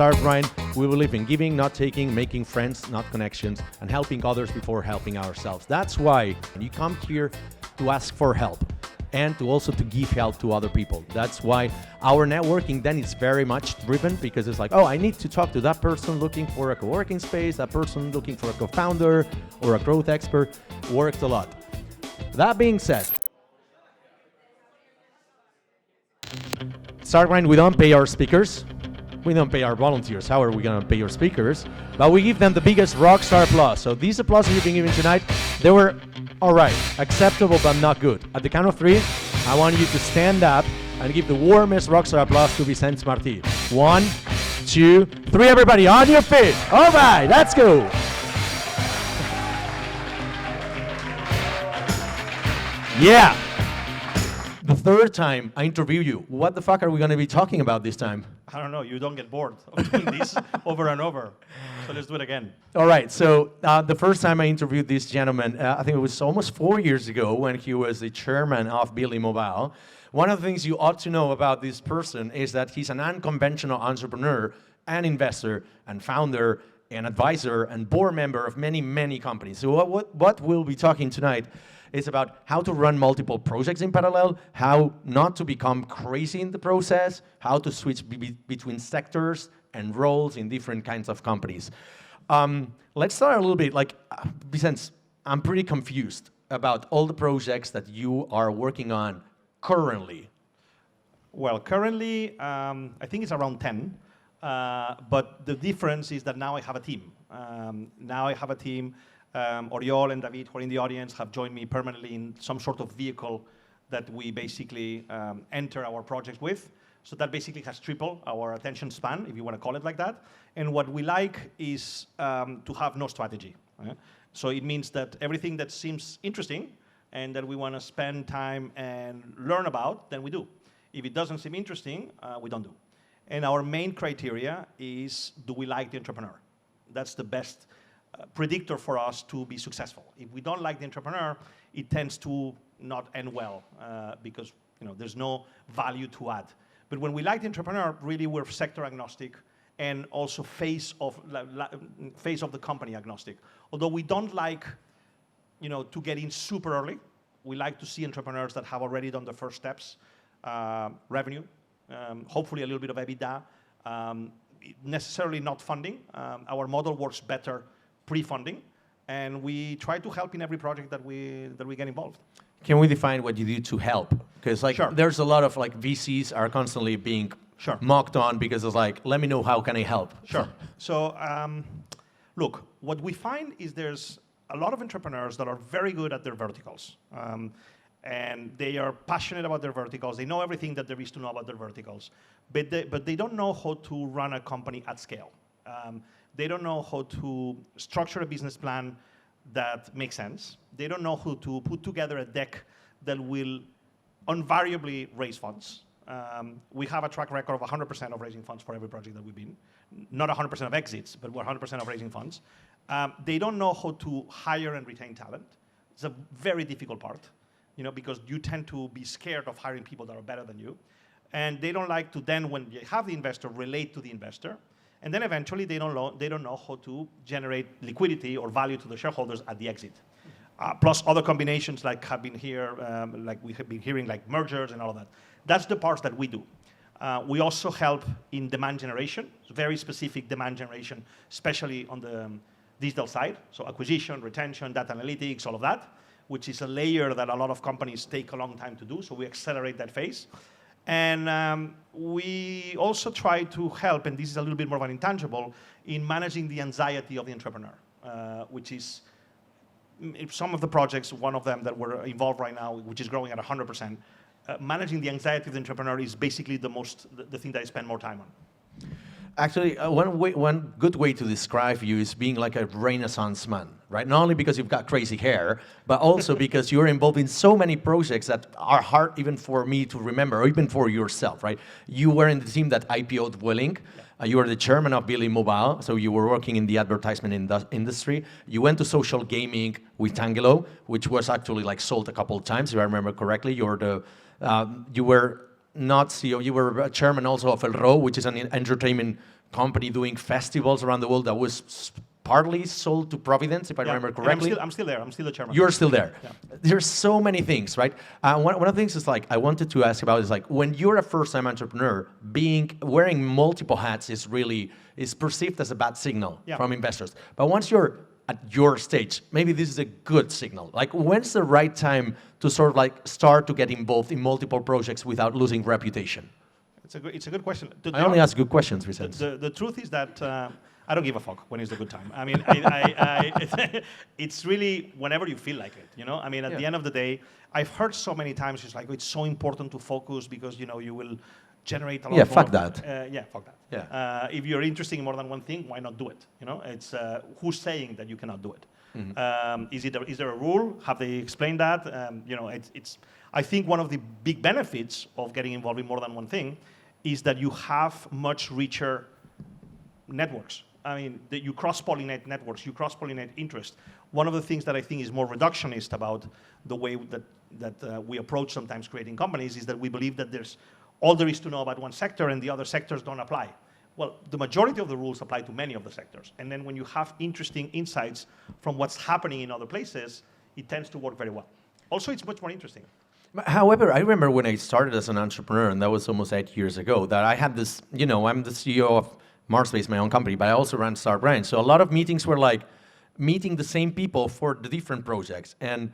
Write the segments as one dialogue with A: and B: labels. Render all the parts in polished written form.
A: Start Grind, we believe in giving, not taking, making friends, not connections, and helping others before helping ourselves. That's why you come here to ask for help and to also to give help to other people. That's why our networking then is very much driven, because it's like, oh, I need to talk to that person looking for a co-working space, that person looking for a co-founder or a growth expert. Worked a lot. That being said, Start Grind, we don't pay our speakers. We don't pay our volunteers. How are we going to pay our speakers? But we give them the biggest rockstar applause. So these applauses you've been giving tonight, they were all right, acceptable, but not good. At the count of 3, I want you to stand up and give the warmest rockstar applause to Vicenç Martí. 1, 2, 3, everybody on your feet. All right, let's go. Yeah. The third time I interview you, what the fuck are we going to be talking about this time?
B: I don't know. You don't get bored of doing this over and over. So let's do it again.
A: All right. So the first time I interviewed this gentleman, I think it was almost 4 years ago when he was the chairman of Billy Mobile. One of the things you ought to know about this person is that he's an unconventional entrepreneur and investor and founder and advisor and board member of many, many companies. So what we'll be talking tonight is about how to run multiple projects in parallel, how not to become crazy in the process, how to switch between sectors and roles in different kinds of companies. Let's start a little bit, Vicenç, I'm pretty confused about all the projects that you are working on currently.
B: Well, currently, I think it's around 10, but the difference is that now I have a team. Oriol and David, who are in the audience, have joined me permanently in some sort of vehicle that we basically enter our projects with. So that basically has tripled our attention span, if you want to call it like that. And what we like is to have no strategy. So it means that everything that seems interesting and that we want to spend time and learn about, then we do. If it doesn't seem interesting, we don't do. And our main criteria is, do we like the entrepreneur? That's the best predictor for us to be successful. If we don't like the entrepreneur, it tends to not end well because there's no value to add. But when we like the entrepreneur, really we're sector agnostic and also phase of the company agnostic. Although we don't like to get in super early, we like to see entrepreneurs that have already done the first steps, revenue, hopefully a little bit of EBITDA, necessarily not funding. Our model works better pre-funding, and we try to help in every project that we get involved.
A: Can we define what you do to help? Because
B: Sure.
A: There's a lot of VCs are constantly being
B: Sure.
A: mocked on because it's let me know how can I help.
B: Sure. So look, what we find is there's a lot of entrepreneurs that are very good at their verticals. And they are passionate about their verticals. They know everything that there is to know about their verticals. But they don't know how to run a company at scale. They don't know how to structure a business plan that makes sense. They don't know how to put together a deck that will invariably raise funds. We have a track record of 100% of raising funds for every project that we've been. Not 100% of exits, but we're 100% of raising funds. They don't know how to hire and retain talent. It's a very difficult part, because you tend to be scared of hiring people that are better than you. And they don't like to then, when you have the investor, relate to the investor. And then eventually they don't know how to generate liquidity or value to the shareholders at the exit. Plus other combinations like have been here, like we have been hearing, like mergers and all of that. That's the parts that we do. We also help in demand generation, so very specific demand generation, especially on the digital side. So acquisition, retention, data analytics, all of that, which is a layer that a lot of companies take a long time to do. So we accelerate that phase. And we also try to help, and this is a little bit more of an intangible, in managing the anxiety of the entrepreneur, which is some of the projects, one of them that we're involved right now, which is growing at 100%, managing the anxiety of the entrepreneur is basically the thing that I spend more time on.
A: Actually, one good way to describe you is being like a Renaissance man, right? Not only because you've got crazy hair, but also because you're involved in so many projects that are hard even for me to remember, or even for yourself, right? You were in the team that IPO'd Vueling. You were the chairman of Billy Mobile, so you were working in the advertisement industry. You went to social gaming with Tangelo, which was actually sold a couple of times, if I remember correctly. You were not CEO, you were chairman also of Elrow, which is an entertainment company doing festivals around the world that was partly sold to Providence, if I remember correctly.
B: I'm still there. I'm still the chairman.
A: You're still there.
B: Yeah.
A: There's so many things, right? One of the things is like I wanted to ask about is like when you're a first-time entrepreneur, wearing multiple hats is perceived as a bad signal from investors. But once you're at your stage, maybe this is a good signal. Like when's the right time to sort of like start to get involved in multiple projects without losing reputation?
B: It's a good question.
A: I only ask good questions, Vicenç.
B: The truth is that I don't give a fuck when is the good time. I mean, it's really whenever you feel like it, you know? I mean, at the end of the day, I've heard so many times, it's like, it's so important to focus because, you know, you will generate a lot more.
A: Fuck that.
B: Fuck that.
A: Yeah.
B: If you're interested in more than one thing, why not do it? You know, it's who's saying that you cannot do it? Mm-hmm. Is there a rule? Have they explained that? You know, I think one of the big benefits of getting involved in more than one thing is that you have much richer networks. I mean, you cross-pollinate networks, you cross-pollinate interest. One of the things that I think is more reductionist about the way that we approach sometimes creating companies is that we believe that there's all there is to know about one sector and the other sectors don't apply. Well, the majority of the rules apply to many of the sectors. And then when you have interesting insights from what's happening in other places, it tends to work very well. Also, it's much more interesting.
A: However, I remember when I started as an entrepreneur, and that was almost 8 years ago, that I had this, you know, I'm the CEO of Martí, my own company, but I also ran Star Brand. So a lot of meetings were like meeting the same people for the different projects. And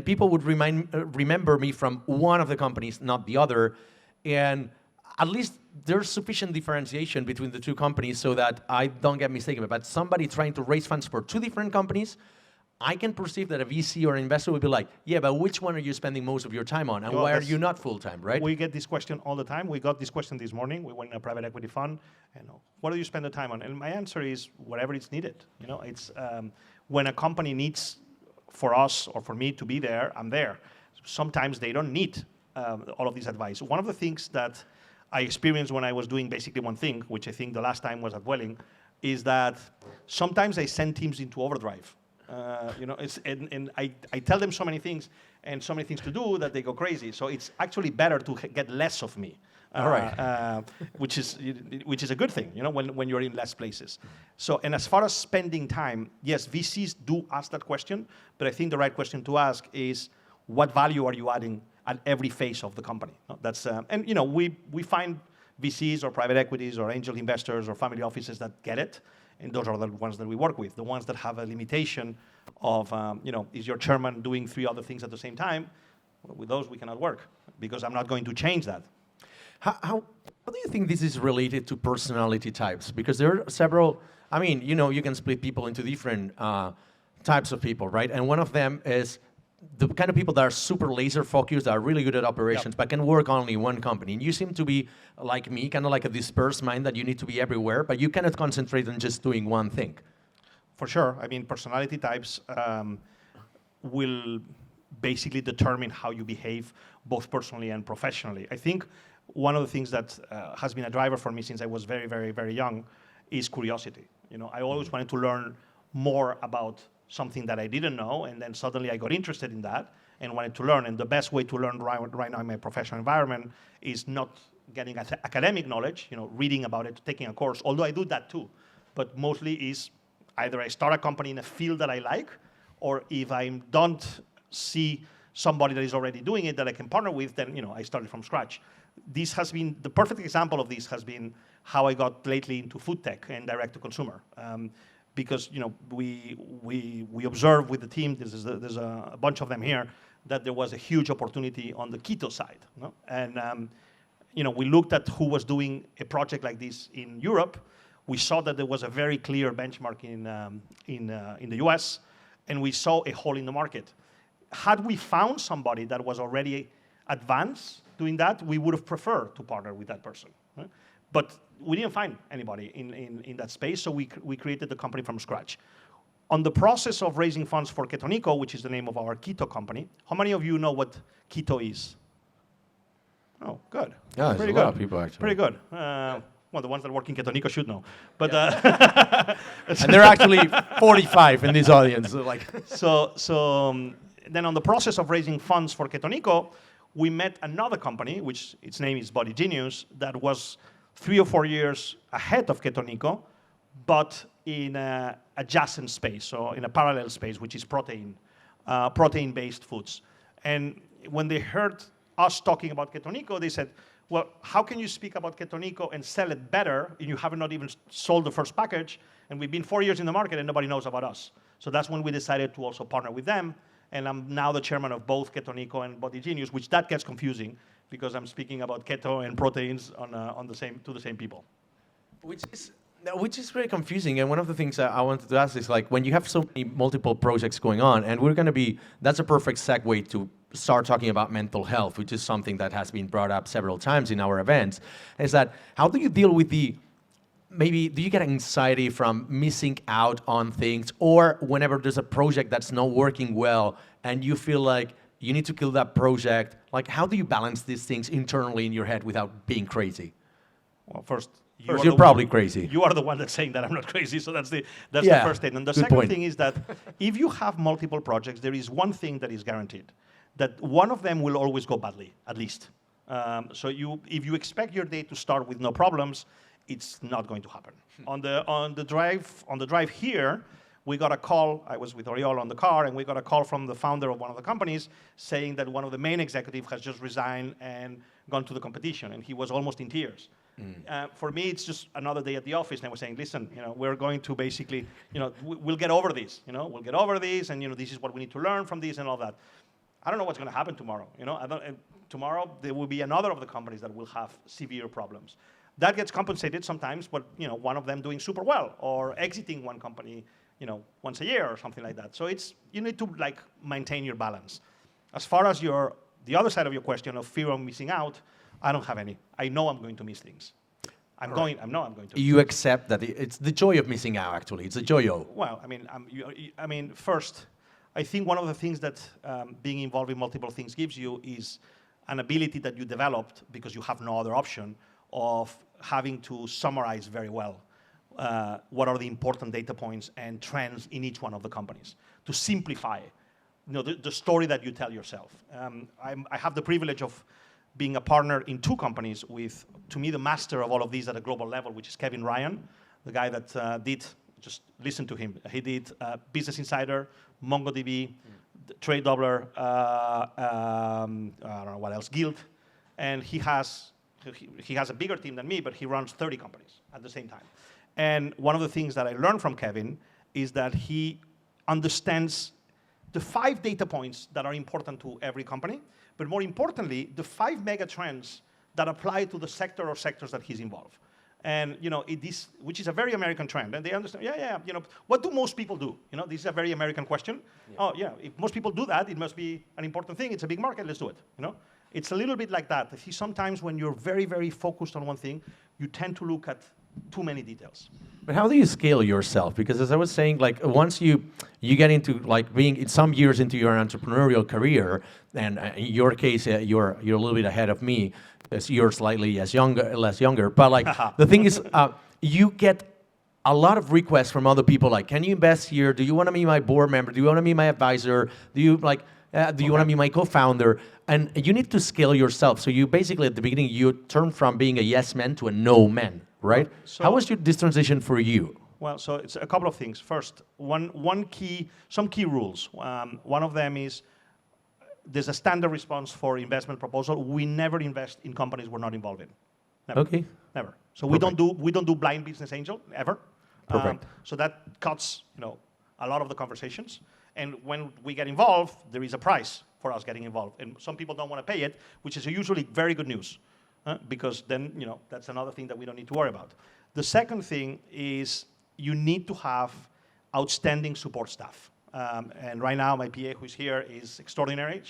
A: people would remember me from one of the companies, not the other. And at least there's sufficient differentiation between the two companies so that I don't get mistaken. But somebody trying to raise funds for two different companies, I can perceive that a VC or an investor would be like, yeah, but which one are you spending most of your time on? And why are you not full-time, right?
B: We get this question all the time. We got this question this morning. We went in a private equity fund. And what do you spend the time on? And my answer is whatever is needed. You know, it's when a company needs for us or for me to be there, I'm there. Sometimes they don't need all of this advice. One of the things that I experienced when I was doing basically one thing, which I think the last time was at Welling, is that sometimes I send teams into overdrive. You know, and I tell them so many things and so many things to do that they go crazy. So it's actually better to get less of me, which is a good thing, you know, when you're in less places. So, and as far as spending time, yes, VCs do ask that question, but I think the right question to ask is, what value are you adding at every phase of the company? That's and you know, we find VCs or private equities or angel investors or family offices that get it. And those are the ones that we work with. The ones that have a limitation of, you know, is your chairman doing 3 other things at the same time? Well, with those, we cannot work because I'm not going to change that.
A: How do you think this is related to personality types? Because there are several, I mean, you know, you can split people into different types of people, right? And one of them is the kind of people that are super laser focused, that are really good at operations, but can work only in one company. And you seem to be like me, kind of like a dispersed mind that you need to be everywhere, but you cannot concentrate on just doing one thing.
B: For sure. I mean, personality types will basically determine how you behave both personally and professionally. I think one of the things that has been a driver for me since I was very, very, very young is curiosity. You know, I always wanted to learn more about something that I didn't know, and then suddenly I got interested in that and wanted to learn. And the best way to learn right now in my professional environment is not getting academic knowledge, you know, reading about it, taking a course, although I do that too. But mostly is either I start a company in a field that I like, or if I don't see somebody that is already doing it that I can partner with, then, you know, I started from scratch. This has been, the perfect example of this has been how I got lately into food tech and direct to consumer. Because, you know, we observed with the team, there's a bunch of them here, that there was a huge opportunity on the keto side. No? And, you know, we looked at who was doing a project like this in Europe. We saw that there was a very clear benchmark in the US, and we saw a hole in the market. Had we found somebody that was already advanced doing that, we would have preferred to partner with that person. Right? But we didn't find anybody in that space, so we created the company from scratch. On the process of raising funds for Ketonico, which is the name of our keto company, how many of you know what keto is? Oh, good.
A: Yeah, there's a lot of people actually.
B: Pretty good. Well, the ones that work in Ketonico should know. But
A: and there are actually 45 in this audience. So
B: then on the process of raising funds for Ketonico, we met another company, which its name is Body Genius, that was 3 or 4 years ahead of Ketonico, but in an adjacent space, so in a parallel space, which is protein-based foods. And when they heard us talking about Ketonico, they said, well, how can you speak about Ketonico and sell it better, and you have not even sold the first package, and we've been 4 years in the market and nobody knows about us. So that's when we decided to also partner with them, and I'm now the chairman of both Ketonico and Body Genius, which that gets confusing because I'm speaking about keto and proteins to the same people.
A: Which is very confusing, and one of the things I wanted to ask is, like, when you have so many multiple projects going on, and that's a perfect segue to start talking about mental health, which is something that has been brought up several times in our events, is that how do you deal with do you get anxiety from missing out on things, or whenever there's a project that's not working well and you feel like you need to kill that project, like, how do you balance these things internally in your head without being crazy?
B: Well, first,
A: you're probably crazy.
B: You are the one that's saying that I'm not crazy, so that's the first thing. And the second thing is that if you have multiple projects, there is one thing that is guaranteed, that one of them will always go badly, at least. So if you expect your day to start with no problems, it's not going to happen. On the drive here, we got a call. I was with Oriol on the car, and we got a call from the founder of one of the companies saying that one of the main executives has just resigned and gone to the competition, and he was almost in tears. For me, it's just another day at the office, and I was saying, listen, we're going to basically, we'll get over this. We'll get over this, and this is what we need to learn from this and all that. I don't know what's going to happen tomorrow. Tomorrow there will be another of the companies that will have severe problems. That gets compensated sometimes, but one of them doing super well or exiting one company, once a year or something like that. So you need to maintain your balance. As far as the other side of your question of fear of missing out, I don't have any. I know I'm going to miss things. I know I'm going to.
A: You accept that it's the joy of missing out. Actually, it's a joy-o.
B: Well, first, I think one of the things that being involved in multiple things gives you is an ability that you developed because you have no other option of having to summarize very well what are the important data points and trends in each one of the companies to simplify the story that you tell yourself. I have the privilege of being a partner in 2 companies with, to me, the master of all of these at a global level, which is Kevin Ryan, the guy that just listen to him. He did Business Insider, MongoDB, Trade Doubler, I don't know what else, Guild, and he has a bigger team than me, but he runs 30 companies at the same time. And one of the things that I learned from Kevin is that he understands the 5 data points that are important to every company, but more importantly, the 5 mega trends that apply to the sector or sectors that he's involved. And which is a very American trend, and they understand. What do most people do? This is a very American question. Yeah. Oh yeah, if most people do that, it must be an important thing. It's a big market. Let's do it. It's a little bit like that. I see sometimes when you're very, very focused on one thing, you tend to look at too many details.
A: But how do you scale yourself? Because as I was saying, once you get into being some years into your entrepreneurial career, and in your case, you're a little bit ahead of me, as you're slightly less younger. But the thing is, you get a lot of requests from other people. Like, can you invest here? Do you want to be my board member? Do you want to be my advisor? Do you want to be my co-founder? And you need to scale yourself. So you basically, at the beginning, you turn from being a yes man to a no man, right? So how was this transition for you?
B: Well, so it's a couple of things. First, some key rules. One of them is there's a standard response for investment proposal. We never invest in companies we're not involved in. Never.
A: Okay.
B: Never. So we don't do blind business angel ever.
A: Perfect.
B: So that cuts a lot of the conversations. And when we get involved, there is a price for us getting involved. And some people don't want to pay it, which is usually very good news, because then that's another thing that we don't need to worry about. The second thing is you need to have outstanding support staff. And right now, my PA who's here is extraordinary.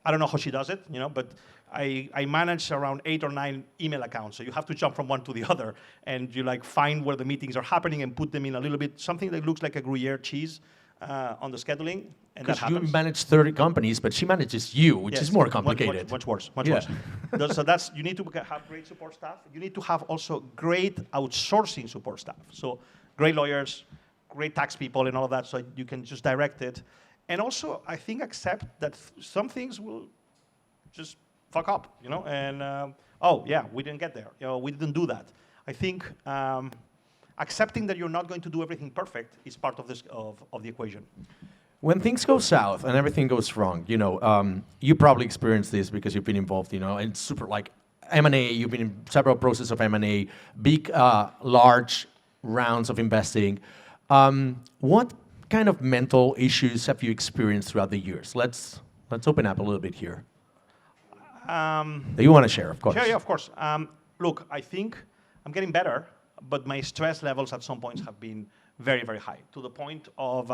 B: I don't know how she does it, but I manage around 8 or 9 email accounts. So you have to jump from one to the other, and you find where the meetings are happening and put them in a little bit, something that looks like a Gruyere cheese on the scheduling. And that happens.
A: You manage 30 companies, but she manages you, which is more complicated.
B: Much worse. So you need to have great support staff. You need to have also great outsourcing support staff. So great lawyers, great tax people and all of that, so you can just direct it. And also, I think, accept that some things will just fuck up, and oh yeah, we didn't get there. We didn't do that. I think accepting that you're not going to do everything perfect is part of this of the equation.
A: When things go south and everything goes wrong, you probably experienced this because you've been involved, in super like M&A. You've been in several processes of M&A, big, large rounds of investing. What kind of mental issues have you experienced throughout the years? Let's open up a little bit here. That you want to share, of course.
B: Yeah, of course. Look, I think I'm getting better, but my stress levels at some points have been very, very high, to the point of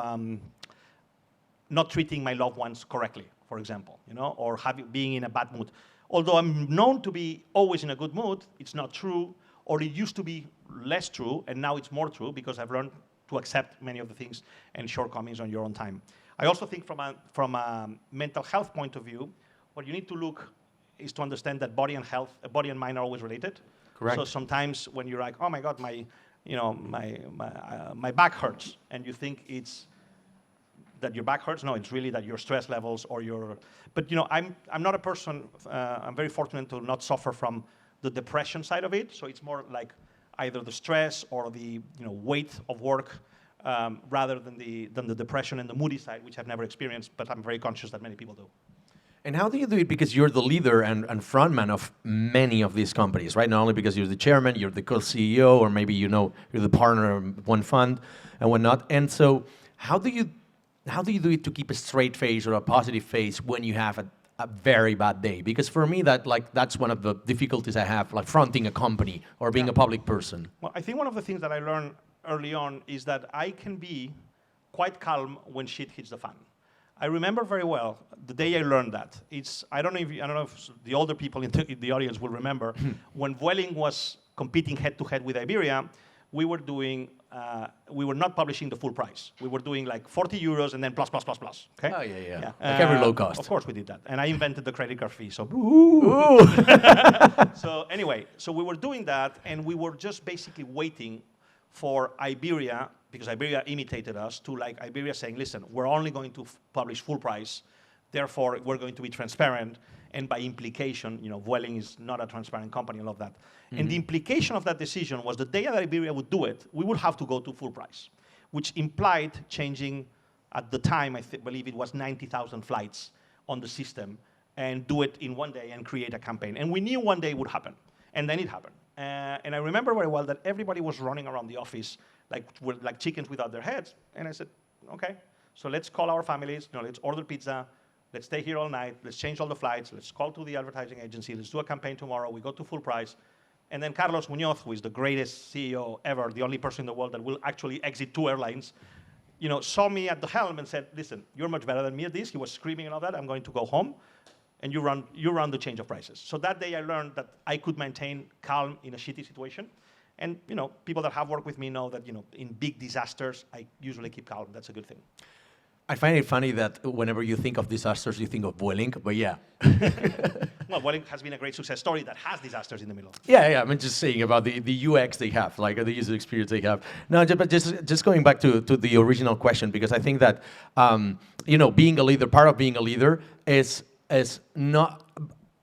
B: not treating my loved ones correctly, for example, or being in a bad mood. Although I'm known to be always in a good mood, it's not true, or it used to be less true, and now it's more true because I've learned to accept many of the things and shortcomings on your own time. I also think from a mental health point of view, what you need to look is to understand that body and mind are always related.
A: Correct.
B: So sometimes when you're like, oh my God, my back hurts, and you think it's that your back hurts. No, it's really that your stress levels or your. But I'm not a person. I'm very fortunate to not suffer from the depression side of it. So it's more like either the stress or the weight of work, rather than the depression and the moody side, which I've never experienced. But I'm very conscious that many people do.
A: And how do you do it? Because you're the leader and frontman of many of these companies, right? Not only because you're the chairman, you're the co-CEO, or maybe you're the partner of one fund and whatnot. And so, how do you do it to keep a straight face or a positive face when you have a very bad day? Because for me, that's one of the difficulties I have, like fronting a company or being a public person.
B: Well, I think one of the things that I learned early on is that I can be quite calm when shit hits the fan. I remember very well the day I learned that. I don't know if the older people in the audience will remember when Vueling was competing head to head with Iberia. We were not publishing the full price. We were doing like 40 euros and then plus. Okay?
A: Oh yeah. Like every low cost.
B: Of course we did that, and I invented the credit card fee. So So anyway, we were doing that, and we were just basically waiting for Iberia, because Iberia imitated us, to like Iberia saying, listen, we're only going to publish full price, therefore we're going to be transparent, and by implication, Vueling is not a transparent company and all of that. Mm-hmm. And the implication of that decision was the day that Iberia would do it, we would have to go to full price, which implied changing, at the time, I believe it was 90,000 flights on the system, and do it in one day and create a campaign. And we knew one day it would happen, and then it happened. And I remember very well that everybody was running around the office like chickens without their heads. And I said, okay, so let's call our families, let's order pizza, let's stay here all night, let's change all the flights, let's call to the advertising agency, let's do a campaign tomorrow, we go to full price. And then Carlos Muñoz, who is the greatest CEO ever, the only person in the world that will actually exit 2 airlines, saw me at the helm and said, listen, you're much better than me at this. He was screaming and all that, I'm going to go home. And you run the change of prices. So that day I learned that I could maintain calm in a shitty situation. And people that have worked with me know that in big disasters, I usually keep calm. That's a good thing.
A: I find it funny that whenever you think of disasters, you think of Vueling, but yeah.
B: Well, Vueling has been a great success story that has disasters in the middle.
A: Yeah, I'm just saying about the UX they have, like the user experience they have. No, but just going back to the original question, because I think that, being a leader, part of being a leader is not,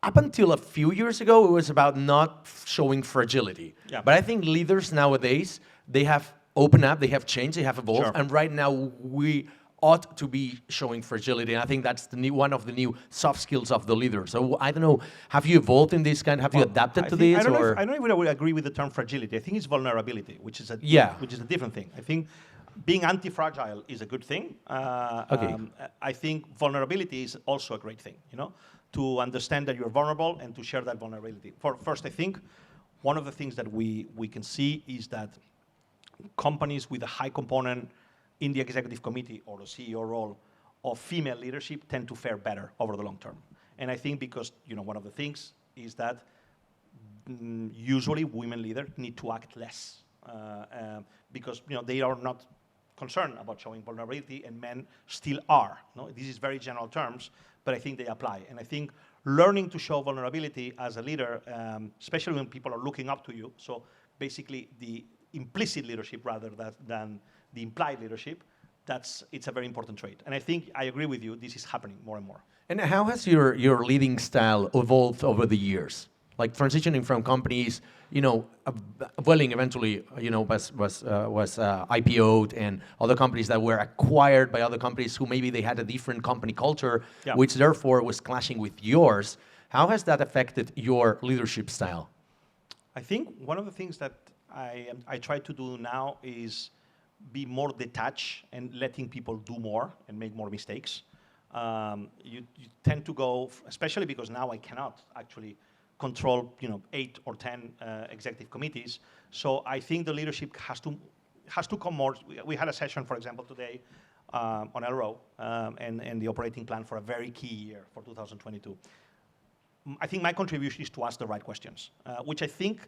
A: up until a few years ago, it was about not showing fragility. Yeah. But I think leaders nowadays, they have opened up, they have changed, they have evolved, sure. And right now we ought to be showing fragility. And I think that's one of the new soft skills of the leader. So I don't know, have you evolved in this kind? Have you adapted to this?
B: I don't know if I would agree with the term fragility. I think it's vulnerability, which is a different thing. I think being anti-fragile is a good thing. Okay. I think vulnerability is also a great thing, to understand that you're vulnerable and to share that vulnerability. First, I think one of the things that we can see is that companies with a high component in the executive committee or the CEO role of female leadership tend to fare better over the long term. And I think because, one of the things is that usually women leaders need to act less because, they are not concerned about showing vulnerability, and men still are. This is very general terms, but I think they apply. And I think learning to show vulnerability as a leader, especially when people are looking up to you, so basically the implicit leadership rather than the implied leadership, it's a very important trait. And I think I agree with you, this is happening more and more.
A: And how has your leading style evolved over the years? like transitioning from companies, Vueling eventually, was IPO'd, and other companies that were acquired by other companies who maybe they had a different company culture, which therefore was clashing with yours. How has that affected your leadership style?
B: I think one of the things that I try to do now is be more detached and letting people do more and make more mistakes. You tend to go, especially because now I cannot actually control 8 or 10 executive committees. So I think the leadership has to come more. We had a session, for example, today on Elrow and the operating plan for a very key year for 2022. I think my contribution is to ask the right questions, which I think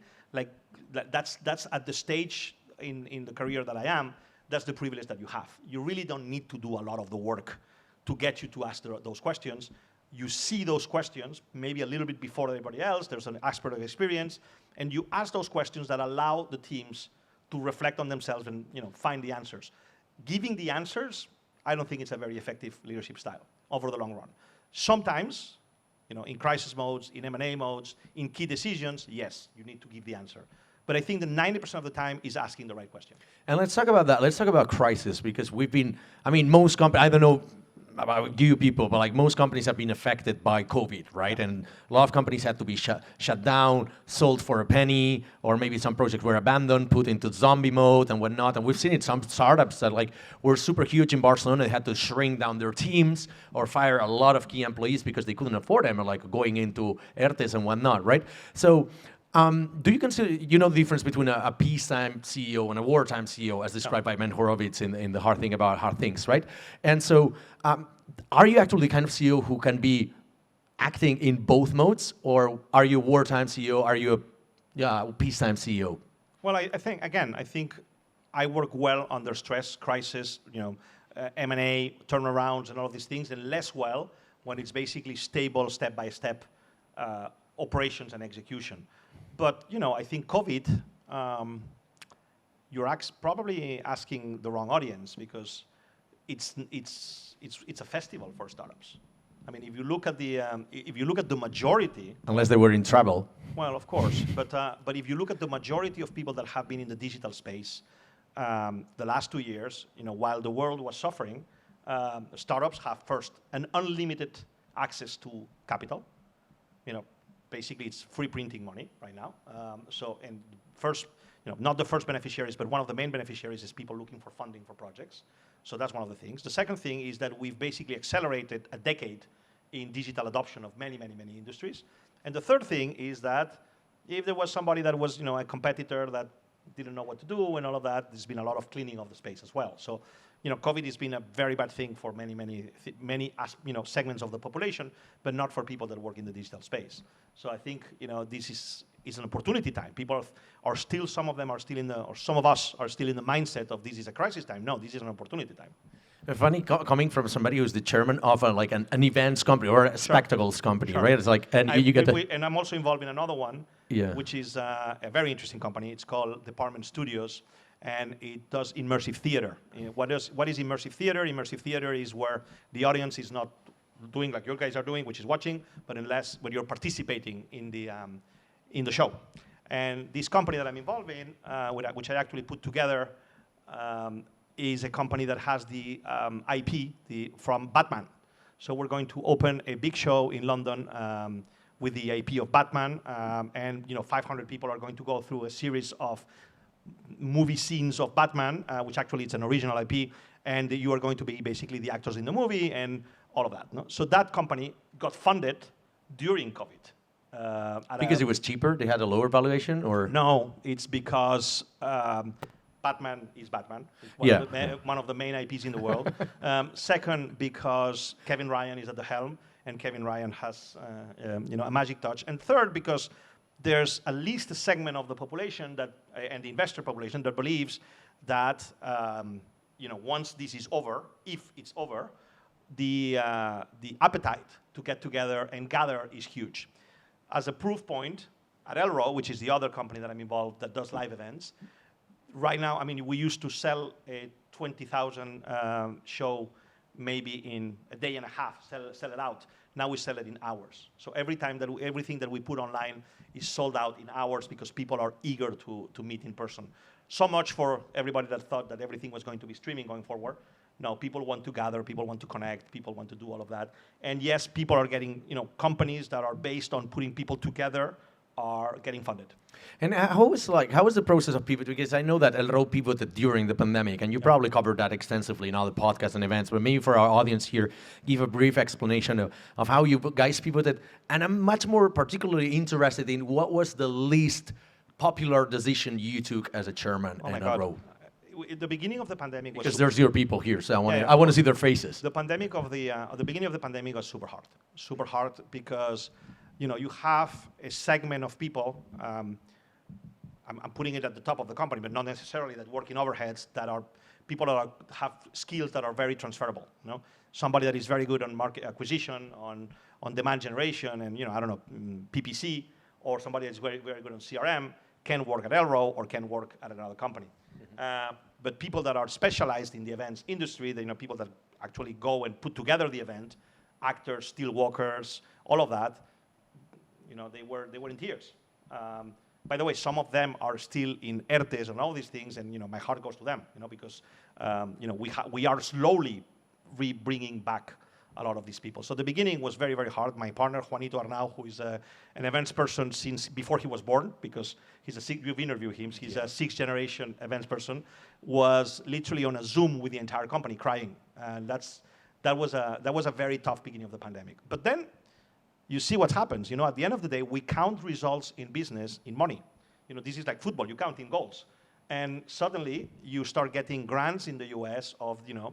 B: that's at the stage in the career that I am. That's the privilege that you have. You really don't need to do a lot of the work to get you to ask those questions. You see those questions maybe a little bit before everybody else. There's an expert of experience, and you ask those questions that allow the teams to reflect on themselves and find the answers. Giving the answers, I don't think it's a very effective leadership style over the long run. Sometimes, in crisis modes, in M&A modes, in key decisions, yes, you need to give the answer. But I think that 90% of the time is asking the right question.
A: And let's talk about that. Let's talk about crisis, because most companies, I don't know about you people, but most companies have been affected by COVID, right? And a lot of companies had to be shut down, sold for a penny, or maybe some projects were abandoned, put into zombie mode and whatnot. And we've seen it, some startups that were super huge in Barcelona, they had to shrink down their teams or fire a lot of key employees because they couldn't afford them, or going into ERTES and whatnot, right? So do you consider, the difference between a peacetime CEO and a wartime CEO, as described by Ben Horowitz in The Hard Thing About Hard Things, right? And so, are you actually the kind of CEO who can be acting in both modes, or are you a wartime CEO? Are you a peacetime CEO?
B: Well, I think I work well under stress, crisis, M&A, turnarounds, and all of these things, and less well when it's basically stable, step-by-step operations and execution. But I think COVID, you're probably asking the wrong audience, because it's a festival for startups. I mean, if you look at the majority,
A: unless they were in trouble.
B: Well, of course, but if you look at the majority of people that have been in the digital space, the last 2 years, while the world was suffering, startups have first an unlimited access to capital. Basically, it's free printing money right now. And first, not the first beneficiaries, but one of the main beneficiaries is people looking for funding for projects. So that's one of the things. The second thing is that we've basically accelerated a decade in digital adoption of many, many, many industries. And the third thing is that if there was somebody that was, a competitor that didn't know what to do and all of that, there's been a lot of cleaning of the space as well. So, COVID has been a very bad thing for many segments of the population, but not for people that work in the digital space. So I think, this is an opportunity time. People are still, some of them are still or some of us are still in the mindset of this is a crisis time. No, this is an opportunity time.
A: Funny coming from somebody who's the chairman of an events company or a spectacles company, right? It's
B: and I'm also involved in another one, which is a very interesting company. It's called Department Studios, and it does immersive theater. What is immersive theater? Immersive theater is where the audience is not doing like your guys are doing, which is watching, but when you're participating in the show. And this company that I'm involved in, which I actually put together, is a company that has the IP from Batman. So we're going to open a big show in London with the IP of Batman, and 500 people are going to go through a series of movie scenes of Batman, which actually it's an original IP, and you are going to be basically the actors in the movie and all of that. No? So that company got funded during COVID.
A: Because it was cheaper? They had a lower valuation, or?
B: No, it's because Batman is Batman. It's one of the main IPs in the world. Second, because Kevin Ryan is at the helm, and Kevin Ryan has a magic touch. And third, because there's at least a segment of the population and the investor population that believes that once this is over, if it's over, the appetite to get together and gather is huge. As a proof point, at Elrow, which is the other company that I'm involved that does live events, right now, we used to sell a 20,000 show maybe in a day and a half, sell it out. Now we sell it in hours. So everything that we put online is sold out in hours because people are eager to meet in person. So much for everybody that thought that everything was going to be streaming going forward. No, people want to gather, people want to connect, people want to do all of that. And yes, people are getting, companies that are based on putting people together are getting funded.
A: And how was the process of pivot? Because I know that Elrow pivoted during the pandemic, and you probably covered that extensively in other podcasts and events, but maybe for our audience here, give a brief explanation of how you guys pivoted. And I'm much more particularly interested in what was the least popular decision you took as a chairman at Elrow.
B: At the beginning of the pandemic was
A: because there's your people here, so I want to see their faces.
B: The pandemic the beginning of the pandemic was super hard because you have a segment of people. I'm putting it at the top of the company, but not necessarily that work in overheads that are people that have skills that are very transferable. Somebody that is very good on market acquisition, on demand generation, and PPC, or somebody that's very very good on CRM can work at Elrow or can work at another company. But people that are specialized in the events industry, people that actually go and put together the event, actors, steel walkers, all of that, they were in tears. By the way, some of them are still in ERTEs and all these things, and my heart goes to them, because we are slowly bringing back a lot of these people. So the beginning was very, very hard. My partner, Juanito Arnau, who is an events person since before he was born, because you've interviewed him, he's a sixth-generation events person, was literally on a Zoom with the entire company crying. And that was a very tough beginning of the pandemic. But then you see what happens. At the end of the day, we count results in business in money. This is like football. You count in goals. And suddenly, you start getting grants in the US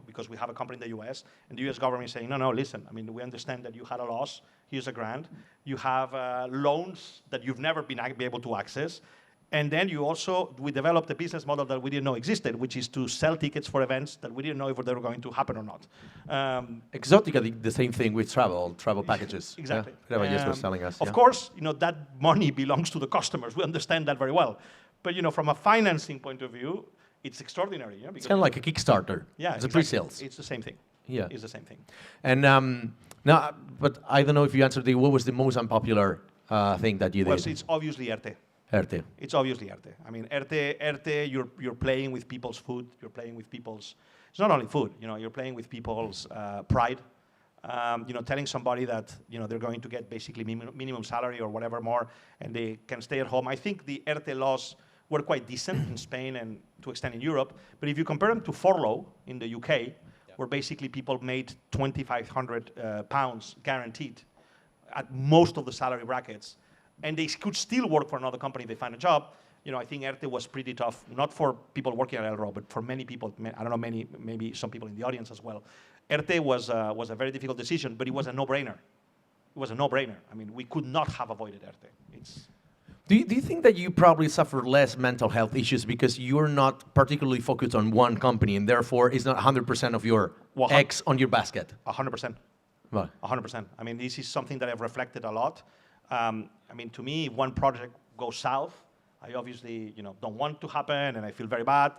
B: because we have a company in the US, and the US government is saying, no, listen, we understand that you had a loss, here's a grant. You have loans that you've never been able to access. And then we developed a business model that we didn't know existed, which is to sell tickets for events that we didn't know if they were going to happen or not.
A: Exotica did the same thing with travel packages.
B: Exactly.
A: Yeah, Revenue was telling us.
B: Of course, that money belongs to the customers. We understand that very well. But from a financing point of view, it's extraordinary.
A: It's kind of like a Kickstarter.
B: Yeah,
A: it's a pre-sales.
B: It's the same thing.
A: Yeah,
B: it's the same thing.
A: And now, but I don't know if you answered what was the most unpopular thing that you did.
B: Well, it's obviously ERTE.
A: ERTE.
B: It's obviously ERTE. ERTE. You're playing with people's food. You're playing with people's. It's not only food. You're playing with people's pride. Telling somebody that they're going to get basically minimum salary or whatever more, and they can stay at home. I think the ERTE laws were quite decent in Spain and to extent in Europe. But if you compare them to furlough in the UK, where basically people made £2,500 guaranteed at most of the salary brackets, and they could still work for another company if they find a job, I think ERTE was pretty tough, not for people working at Elrow, but for many people, I don't know, maybe some people in the audience as well. ERTE was a very difficult decision, but it was a no-brainer. It was a no-brainer. We could not have avoided ERTE.
A: Do you think that you probably suffer less mental health issues because you're not particularly focused on one company, and therefore it's not 100% of your eggs on your basket?
B: 100%.
A: Right.
B: 100%. This is something that I've reflected a lot. To me, if one project goes south, I obviously don't want to happen, and I feel very bad,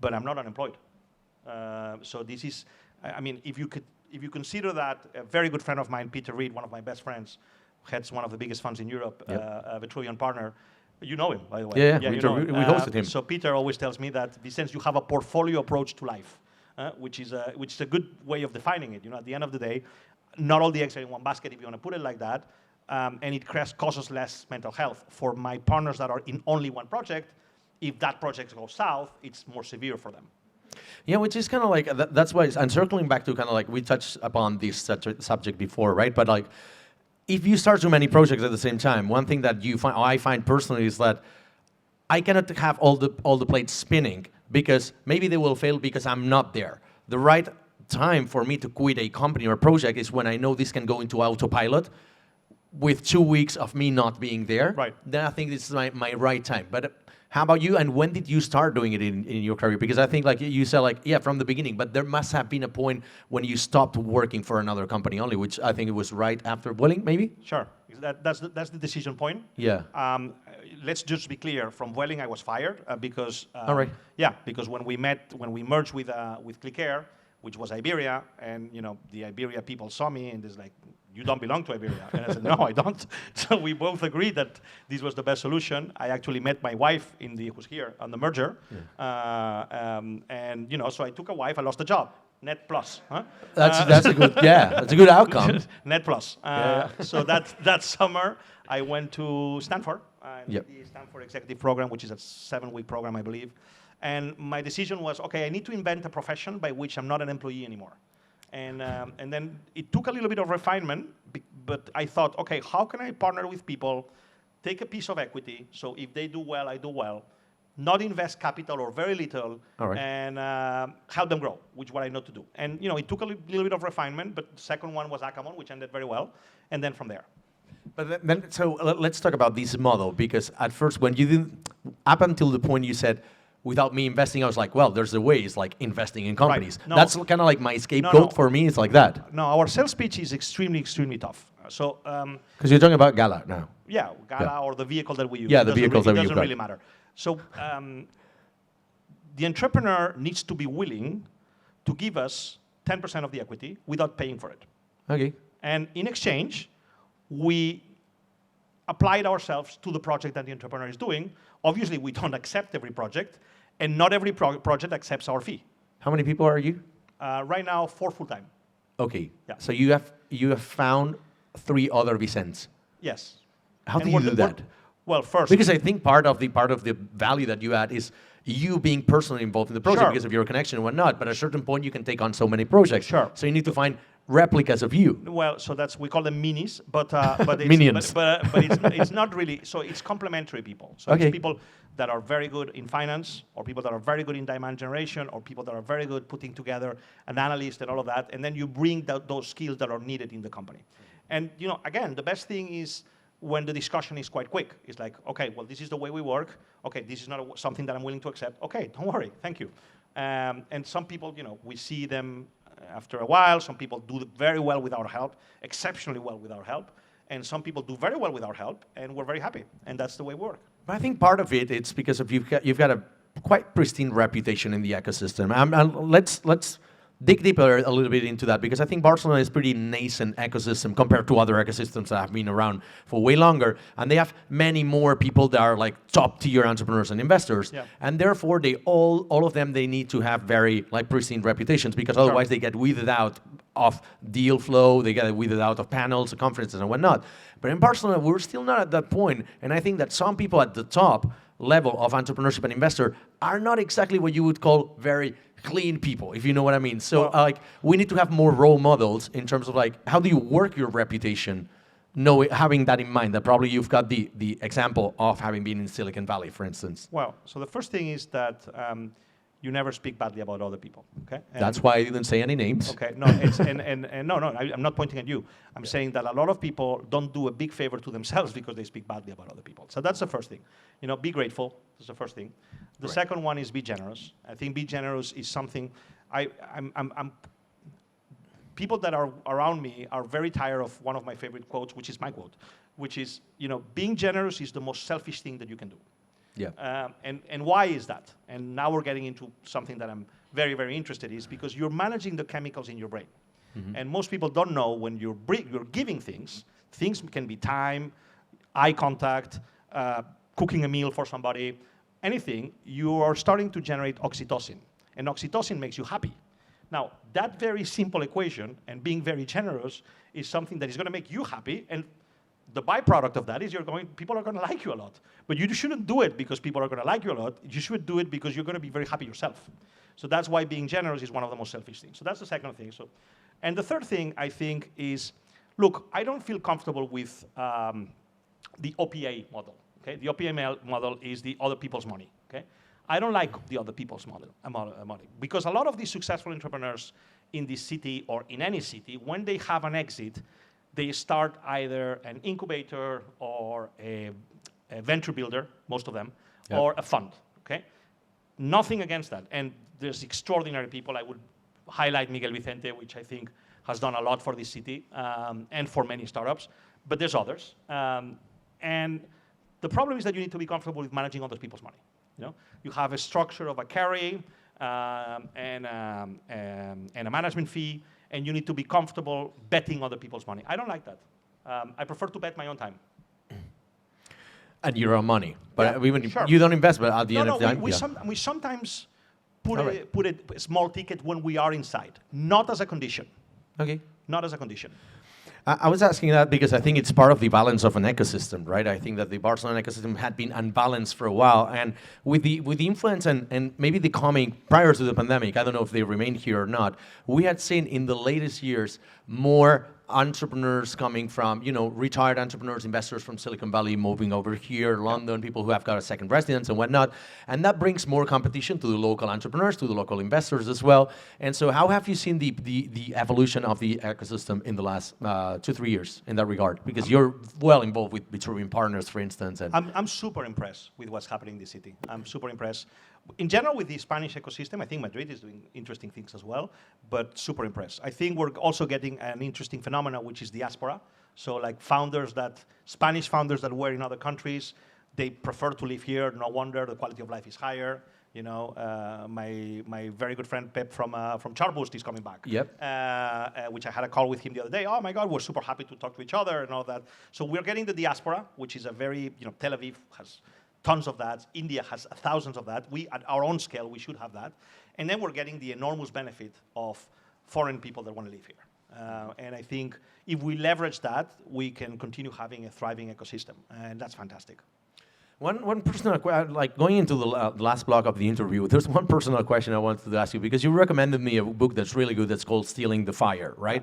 B: but I'm not unemployed. So this is, if you consider that a very good friend of mine, Peter Reed, one of my best friends, heads one of the biggest funds in Europe, a Vitruvian partner. You know him, by the way.
A: Yeah,
B: we
A: hosted him.
B: So Peter always tells me that, Vicenç, you have a portfolio approach to life, which is a good way of defining it. At the end of the day, not all the eggs are in one basket, if you want to put it like that, and it causes less mental health. For my partners that are in only one project, if that project goes south, it's more severe for them.
A: Yeah, which is kind of like, that's why, I'm circling back to kind of like, we touched upon this subject before, right? But like, if you start too many projects at the same time, one thing that I find personally is that I cannot have all the plates spinning because maybe they will fail because I'm not there. The right time for me to quit a company or a project is when I know this can go into autopilot with 2 weeks of me not being there.
B: Right.
A: Then I think this is my right time. But how about you? And when did you start doing it in your career? Because I think like you said, from the beginning, but there must have been a point when you stopped working for another company only, which I think it was right after Vueling, maybe?
B: Sure. That's the decision point.
A: Yeah.
B: Let's just be clear. From Vueling, I was fired because.
A: All right.
B: Yeah, because when we merged with ClickAir, which was Iberia, and the Iberia people saw me and it's like, you don't belong to Iberia. And I said, no, I don't. So we both agreed that this was the best solution. I actually met my wife who's here on the merger. Yeah. And so I took a wife, I lost a job. Net plus. Huh?
A: That's a good outcome.
B: Net plus. So that summer, I went to Stanford. The Stanford Executive Program, which is a 7-week program, I believe. And my decision was, okay, I need to invent a profession by which I'm not an employee anymore. And then it took a little bit of refinement, but I thought, okay, how can I partner with people, take a piece of equity, so if they do well, I do well, not invest capital or very little, and help them grow, which is what I know to do. And it took a little bit of refinement, but the second one was Akamon, which ended very well, and then from there.
A: But then, so let's talk about this model, because at first, when you didn't, up until the point you said, without me investing, I was like, well, there's a way. It's like investing in companies.
B: Right. No.
A: That's kind of like my scapegoat for me. It's like that.
B: No, our sales pitch is extremely, extremely tough. So
A: because you're talking about Gala now.
B: Yeah, Gala or the vehicle that we use.
A: Yeah, the vehicles that we use.
B: It doesn't really matter. So the entrepreneur needs to be willing to give us 10% of the equity without paying for it.
A: Okay.
B: And in exchange, we applied ourselves to the project that the entrepreneur is doing. Obviously, we don't accept every project, and not every project accepts our fee.
A: How many people are you?
B: Right now, 4 full-time.
A: Okay.
B: Yeah.
A: So you have found 3 other Vicenç.
B: Yes.
A: How do you do that?
B: Well, first,
A: because I think part of the value that you add is you being personally involved in the project because of your connection and whatnot. But at a certain point, you can take on so many projects.
B: Sure.
A: So you need to find replicas of you.
B: Well, so we call them minis, but it's,
A: minions.
B: But it's not really. So it's complementary people. So it's people that are very good in finance, or people that are very good in demand generation, or people that are very good putting together an analyst and all of that, and then you bring those skills that are needed in the company. And again, the best thing is when the discussion is quite quick. It's like, okay, well, this is the way we work. Okay, this is not something that I'm willing to accept. Okay, don't worry, thank you. And some people, we see them after a while. Some people do very well with our help, exceptionally well with our help. And some people do very well with our help, and we're very happy. And that's the way we work.
A: But I think part of it's because of you've got a quite pristine reputation in the ecosystem. Let's dig deeper a little bit into that, because I think Barcelona is pretty nascent ecosystem compared to other ecosystems that have been around for way longer, and they have many more people that are like top tier entrepreneurs and investors, and therefore they all of them, they need to have very like pristine reputations, because otherwise they get weeded out of deal flow, they get weeded out of panels, conferences and whatnot. But in Barcelona, we're still not at that point, and I think that some people at the top level of entrepreneurship and investor are not exactly what you would call very clean people, if you know what I mean. So we need to have more role models in terms of like, how do you work your reputation, having that in mind, that probably you've got the example of having been in Silicon Valley, for instance.
B: Well, so the first thing is that you never speak badly about other people, okay? And
A: that's why I didn't say any names.
B: Okay, no, I'm not pointing at you. I'm saying that a lot of people don't do a big favor to themselves because they speak badly about other people. So that's the first thing. Be grateful. That's the first thing. The second one is be generous. I think be generous is something people that are around me are very tired of one of my favorite quotes, which is my quote, which is, being generous is the most selfish thing that you can do.
A: Yeah.
B: And why is that? And now we're getting into something that I'm very, very interested in, is because you're managing the chemicals in your brain. Mm-hmm. And most people don't know when you're giving things can be time, eye contact, cooking a meal for somebody, anything, you are starting to generate oxytocin. And oxytocin makes you happy. Now, that very simple equation and being very generous is something that is going to make you happy, and the byproduct of that is people are going to like you a lot. But you shouldn't do it because people are going to like you a lot. You should do it because you're going to be very happy yourself. So that's why being generous is one of the most selfish things. So that's the second thing. And the third thing, I think, is, look, I don't feel comfortable with the OPA model. Okay? The OPA model is the other people's money. Okay? I don't like the other people's model, because a lot of these successful entrepreneurs in this city or in any city, when they have an exit, they start either an incubator or a venture builder, most of them, or a fund, okay? Nothing against that. And there's extraordinary people. I would highlight Miguel Vicente, which I think has done a lot for this city and for many startups, but there's others. And the problem is that you need to be comfortable with managing other people's money. You have a structure of a carry, and a management fee, and you need to be comfortable betting other people's money. I don't like that. I prefer to bet my own time.
A: And your own money. But
B: Yeah,
A: even
B: sure.
A: you don't invest, but at the end of the time,
B: we sometimes put
A: Alright.
B: put a small ticket when we are inside, not as a condition.
A: Okay.
B: Not as a condition.
A: I was asking that because I think it's part of the balance of an ecosystem, right? I think that the Barcelona ecosystem had been unbalanced for a while, and with the influence and maybe the coming prior to the pandemic, I don't know if they remain here or not. We had seen in the latest years more entrepreneurs coming from, retired entrepreneurs, investors from Silicon Valley moving over here, London, people who have got a second residence and whatnot. And that brings more competition to the local entrepreneurs, to the local investors as well. And so how have you seen the evolution of the ecosystem in the last 2-3 years in that regard? Because you're well involved with Vitruvian Partners, for instance. And
B: I'm super impressed with what's happening in the city. I'm super impressed. In general, with the Spanish ecosystem, I think Madrid is doing interesting things as well, but super impressed. I think we're also getting an interesting phenomenon, which is diaspora. So like Spanish founders that were in other countries, they prefer to live here. No wonder the quality of life is higher. My very good friend Pep from Charboost is coming back.
A: Yep.
B: Which I had a call with him the other day. Oh my God, we're super happy to talk to each other and all that. So we're getting the diaspora, which is a very, Tel Aviv has tons of that. India has thousands of that. We, at our own scale, we should have that. And then we're getting the enormous benefit of foreign people that want to live here. And I think if we leverage that, we can continue having a thriving ecosystem. And that's fantastic.
A: One personal question, like going into the last block of the interview, there's one personal question I wanted to ask you, because you recommended me a book that's really good that's called Stealing the Fire, right?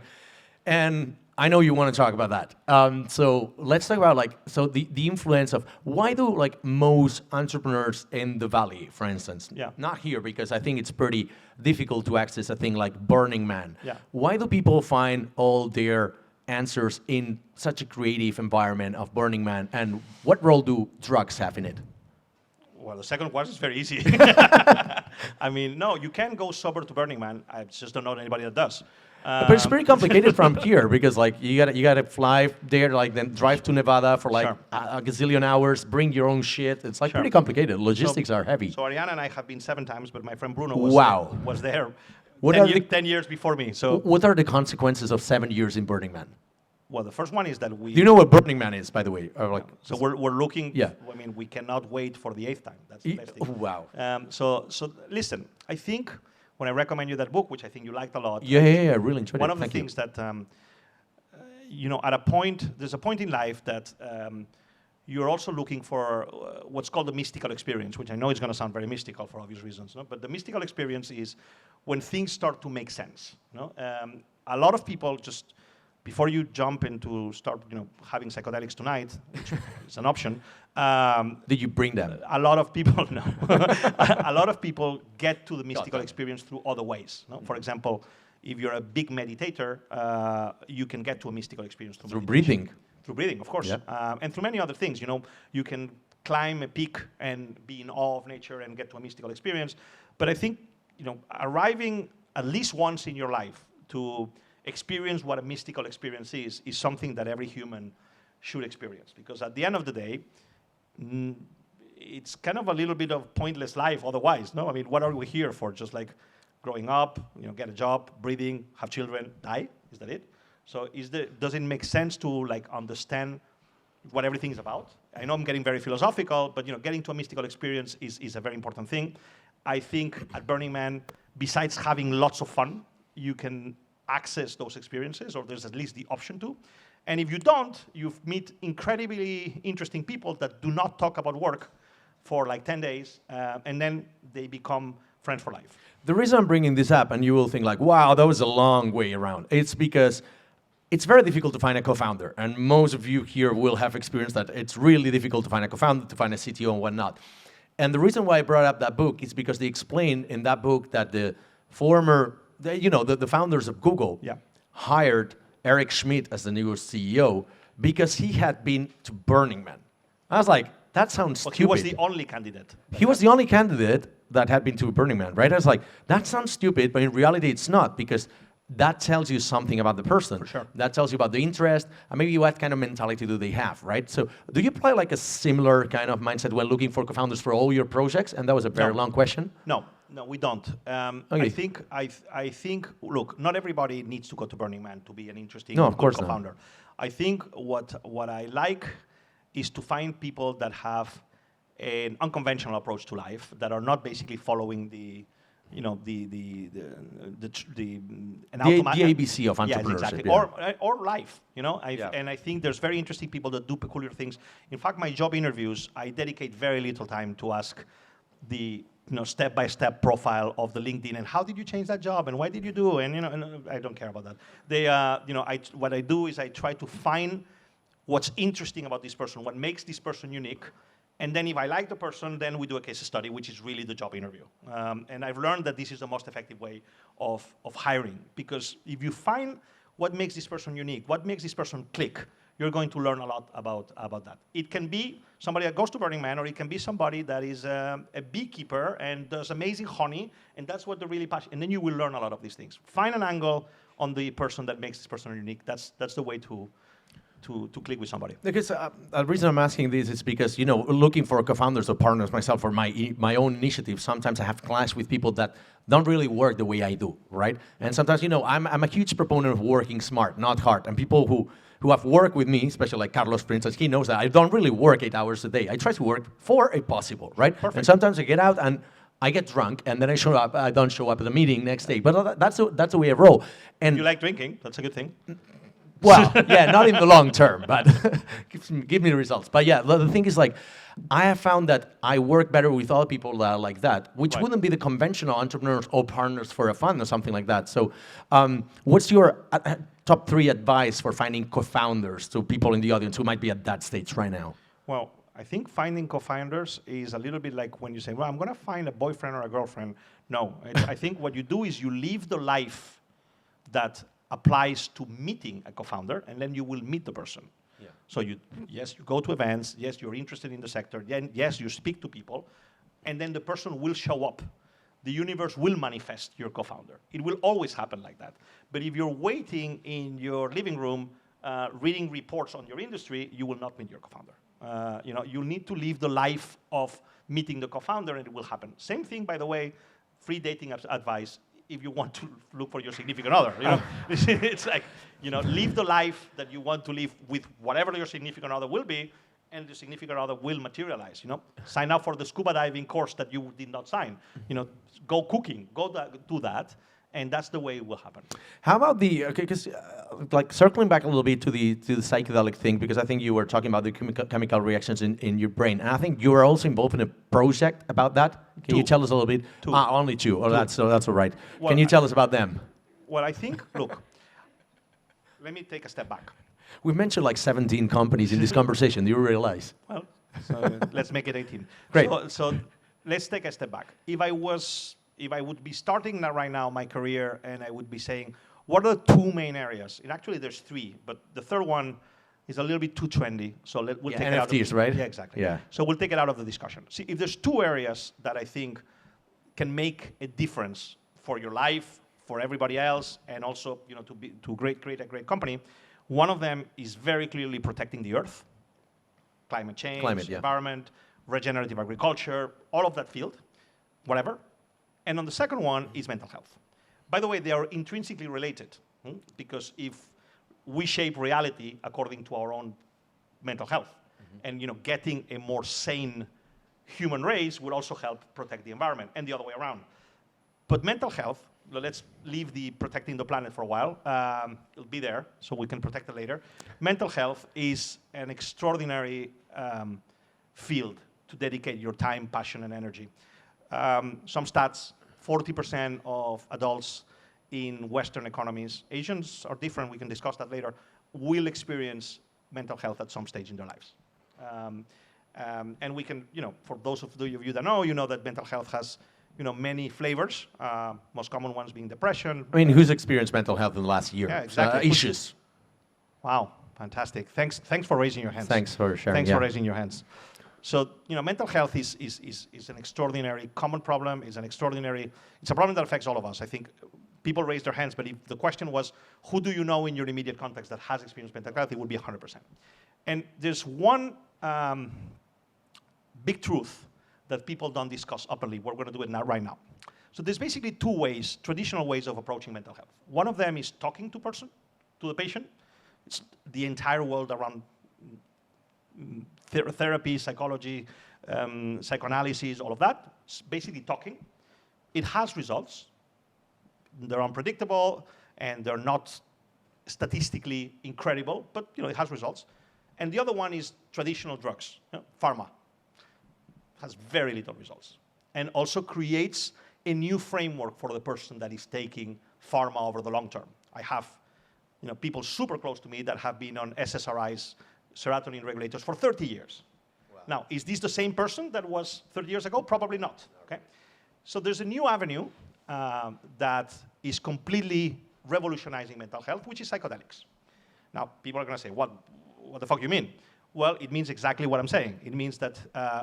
A: And I know you want to talk about that. So let's talk about the influence of why do most entrepreneurs in the Valley, for instance, not here because I think it's pretty difficult to access a thing like Burning Man.
B: Yeah.
A: Why do people find all their answers in such a creative environment of Burning Man, and what role do drugs have in it?
B: Well, the second question is very easy. I mean, no, you can go sober to Burning Man. I just don't know anybody that does.
A: But it's pretty complicated from here because you gotta fly there, then drive to Nevada for
B: Sure.
A: a gazillion hours, bring your own shit. It's pretty complicated. Logistics are heavy.
B: So Ariana and I have been 7 times, but my friend Bruno was there 10 years before me. So
A: what are the consequences of 7 years in Burning Man?
B: well, the first one is that we.
A: Do you know what Burning Man is, by the way?
B: So we're looking.
A: Yeah.
B: I mean, we cannot wait for the 8th time. That's the best thing.
A: Wow.
B: So listen. I think when I recommend you that book, which I think you liked a lot.
A: Yeah, I really enjoyed it.
B: One of the
A: Thank you.
B: things that at a point, there's a point in life that you're also looking for what's called the mystical experience, which I know is going to sound very mystical for obvious reasons. No? But the mystical experience is when things start to make sense. No? A lot of people just, before you jump into start having psychedelics tonight, which is an option.
A: Did you bring them?
B: A lot of people, no. A lot of people get to the mystical
A: them.
B: experience through other ways. No? For example, if you're a big meditator, you can get to a mystical experience through
A: breathing.
B: Through breathing, of course.
A: Yeah.
B: And through many other things. You can climb a peak and be in awe of nature and get to a mystical experience. But I think, arriving at least once in your life to experience what a mystical experience is something that every human should experience. Because at the end of the day, it's kind of a little bit of pointless life otherwise. No, I mean, what are we here for? Just like growing up, get a job, breathing, have children, die? Is that it? So does it make sense to understand what everything is about? I know I'm getting very philosophical, but getting to a mystical experience is a very important thing. I think at Burning Man, besides having lots of fun, you can access those experiences, or there's at least the option to. And if you don't, you meet incredibly interesting people that do not talk about work for 10 days, and then they become friends for life.
A: The reason I'm bringing this up, and you will think wow, that was a long way around. It's because it's very difficult to find a co-founder, and most of you here will have experienced that. It's really difficult to find a co-founder, to find a CTO and whatnot. And the reason why I brought up that book is because they explain in that book that the founders of Google hired Eric Schmidt as the new CEO because he had been to Burning Man. I was like, that sounds stupid.
B: He was the only candidate.
A: He was the only candidate that had been to Burning Man, right? I was like, that sounds stupid, but in reality it's not, because that tells you something about the person.
B: For sure.
A: That tells you about the interest, and maybe what kind of mentality do they have, right? So do you apply a similar kind of mindset when looking for co-founders for all your projects? And that was a very long question.
B: No. No, we don't.
A: Okay.
B: I think. Look, not everybody needs to go to Burning Man to be an interesting
A: No, of course not.
B: co-founder. I think what I like is to find people that have an unconventional approach to life, that are not basically following the
A: ABC of entrepreneurship.
B: Yes, exactly.
A: Yeah.
B: Or life,
A: Yeah.
B: And I think there's very interesting people that do peculiar things. In fact, my job interviews, I dedicate very little time to ask the step-by-step profile of the LinkedIn and how did you change that job and why did you do, and I don't care about that. What I do is I try to find what's interesting about this person, what makes this person unique. And then if I like the person, then we do a case study, which is really the job interview. And I've learned that this is the most effective way of hiring. Because if you find what makes this person unique, what makes this person click, you're going to learn a lot about that. It can be somebody that goes to Burning Man, or it can be somebody that is a beekeeper and does amazing honey, and that's what they're really passionate. And then you will learn a lot of these things. Find an angle on the person that makes this person unique. That's the way to click with somebody.
A: Because the reason I'm asking this is because, looking for co-founders or partners myself for my own initiative, sometimes I have to clash with people that don't really work the way I do, right? And sometimes, I'm a huge proponent of working smart, not hard. And people who have worked with me, especially like Carlos, for instance, he knows that I don't really work 8 hours a day. I try to work 4 if possible, right?
B: Perfect.
A: And sometimes I get out and I get drunk, and then I don't show up at the meeting next day. But that's the way I roll. And
B: you like drinking, that's a good thing.
A: Well, yeah, not in the long term, but give me the results. But yeah, the thing is, like, I have found that I work better with other people that are like that, which
B: Right.
A: wouldn't be the conventional entrepreneurs or partners for a fund or something like that. So what's your top 3 advice for finding co-founders to people in the audience who might be at that stage right now?
B: Well, I think finding co-founders is a little bit like when you say, well, I'm going to find a boyfriend or a girlfriend. No, I think what you do is you live the life that applies to meeting a co-founder, and then you will meet the person.
A: Yeah.
B: So you go to events, yes, you're interested in the sector, yes, you speak to people, and then the person will show up. The universe will manifest your co-founder. It will always happen like that. But if you're waiting in your living room, reading reports on your industry, you will not meet your co-founder. You need to live the life of meeting the co-founder, and it will happen. Same thing, by the way, free dating advice. If you want to look for your significant other, it's like, live the life that you want to live with whatever your significant other will be, and the significant other will materialize. Sign up for the scuba diving course that you did not sign. Go cooking, do that, and that's the way it will happen.
A: How about because like circling back a little bit to the psychedelic thing, because I think you were talking about the chemical reactions in your brain, and I think you were also involved in a project about that. Can you tell us a little bit?
B: 2.
A: Only 2. Oh, that's all right.
B: Well,
A: Can you tell us about them?
B: Well, I think, look, let me take a step back.
A: We've mentioned like 17 companies in this conversation. Do you realize?
B: Well, so let's make it 18.
A: Great.
B: So let's take a step back. If I would be starting right now my career, and I would be saying, what are the 2 main areas? And actually, there's 3, but the third one is a little bit too trendy. So we'll take it out of
A: NFTs, right?
B: Yeah, exactly.
A: Yeah.
B: So we'll take it out of the discussion. See, if there's 2 areas that I think can make a difference for your life, for everybody else, and also to create a great company, one of them is very clearly protecting the earth, climate change, environment, regenerative agriculture, all of that field, whatever. And on the second one is mental health. By the way, they are intrinsically related, because if we shape reality according to our own mental health, and getting a more sane human race will also help protect the environment, and the other way around. But mental health, let's leave the protecting the planet for a while. It'll be there, so we can protect it later. Mental health is an extraordinary field to dedicate your time, passion, and energy. Some stats, 40% of adults in Western economies, Asians are different, we can discuss that later, will experience mental health at some stage in their lives. And we can, for those of you that know that mental health has many flavors, most common ones being depression.
A: I mean, who's experienced mental health in the last year?
B: Yeah, exactly.
A: Issues.
B: Wow, fantastic. Thanks for raising your hands.
A: Thanks for sharing.
B: Thanks for raising your hands. So, mental health is an extraordinary common problem. It's a problem that affects all of us. I think people raise their hands, but if the question was, who do you know in your immediate context that has experienced mental health, it would be 100%. And there's one big truth that people don't discuss openly. We're going to do it right now. So there's basically two ways, traditional ways of approaching mental health. One of them is talking to the patient. It's the entire world around therapy, psychology, psychoanalysis, all of that. It's basically talking. It has results. They're unpredictable and they're not statistically incredible, but it has results. And the other one is traditional drugs, pharma. Has very little results. And also creates a new framework for the person that is taking pharma over the long term. I have people super close to me that have been on SSRIs, serotonin regulators, for 30 years. Wow. Now, is this the same person that was 30 years ago? Probably not. Okay? So there's a new avenue that is completely revolutionizing mental health, which is psychedelics. Now, people are going to say, what the fuck you mean? Well, it means exactly what I'm saying. It means that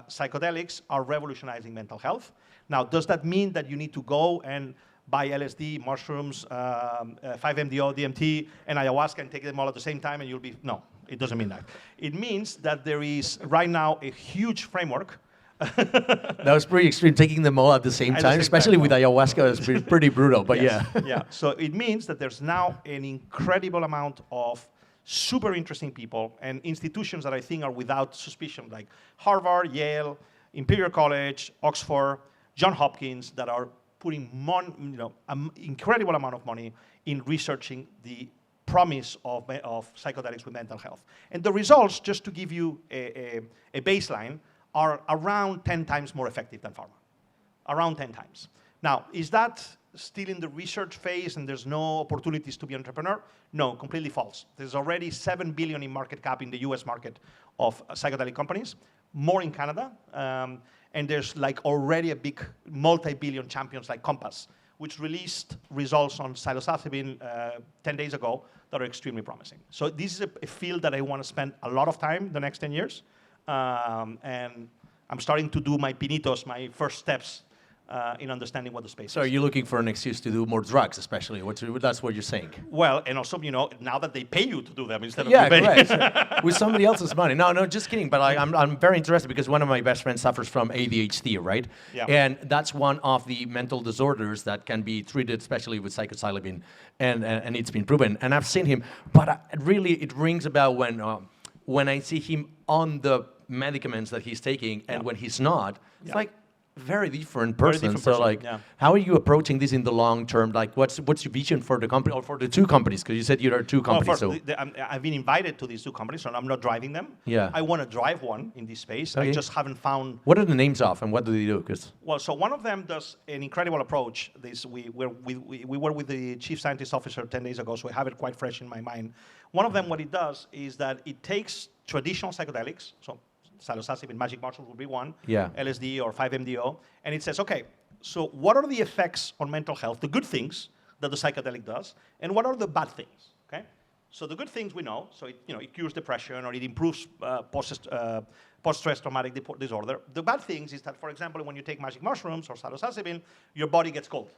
B: psychedelics are revolutionizing mental health. Now, does that mean that you need to go and buy LSD, mushrooms, 5-MeO, DMT, and ayahuasca and take them all at the same time and you'll be... No, it doesn't mean that. It means that there is right now a huge framework.
A: That was pretty extreme, taking them all at the same time, especially with ayahuasca. It's pretty brutal, but
B: yes.
A: yeah.
B: Yeah, so it means that there's now an incredible amount of super interesting people and institutions that I think are without suspicion, like Harvard, Yale, Imperial College, Oxford, Johns Hopkins, that are putting an incredible amount of money in researching the promise of psychedelics with mental health. And the results, just to give you a baseline, are around 10 times more effective than pharma. Around 10 times. Now, is that still in the research phase and there's no opportunities to be an entrepreneur? No, completely false. There's already $7 billion in market cap in the US market of psychedelic companies, more in Canada, and there's like already a big multi-billion champions like Compass, which released results on psilocybin 10 days ago that are extremely promising. So this is a field that I want to spend a lot of time the next 10 years. And I'm starting to do my pinitos, my first steps in understanding what the space is.
A: So are you looking for an excuse to do more drugs, especially? That's what you're saying.
B: Well, and also, now that they pay you to do them instead of you paying.
A: Correct. With somebody else's money. No, just kidding. But I'm very interested because one of my best friends suffers from ADHD, right?
B: Yeah.
A: And that's one of the mental disorders that can be treated, especially with psilocybin, and it's been proven. And I've seen him, but really it rings a bell when I see him on the medicaments that he's taking and when he's not. It's like very different person. How are you approaching this in the long term? Like, what's your vision for the company or for the two companies? Because you said you are two companies.
B: I've been invited to these two companies, so I'm not driving them.
A: Yeah.
B: I want to drive one in this space.
A: Okay.
B: I just haven't found.
A: What are the names of and what do they do?
B: Well, so one of them does an incredible approach. We were with the chief scientist officer 10 days ago, so I have it quite fresh in my mind. One of them, what it does is that it takes traditional psychedelics, so psilocybin, magic mushrooms would be one, LSD or 5-MeO, and it says, okay, so what are the effects on mental health, the good things that the psychedelic does, and what are the bad things, okay? So the good things we know, so it cures depression or it improves post-stress traumatic disorder. The bad things is that, for example, when you take magic mushrooms or psilocybin, your body gets cold.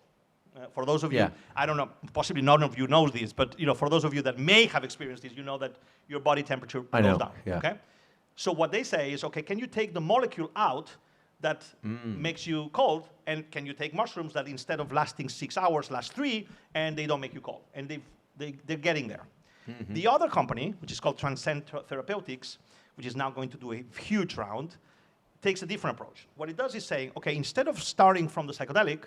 B: For those of you, I don't know, possibly none of you knows this, but for those of you that may have experienced this, you know that your body temperature goes down, okay? So what they say is, okay, can you take the molecule out that makes you cold, and can you take mushrooms that instead of lasting 6 hours, last 3, and they don't make you cold? And they're getting there. Mm-hmm. The other company, which is called Transcend Therapeutics, which is now going to do a huge round, takes a different approach. What it does is saying, okay, instead of starting from the psychedelic,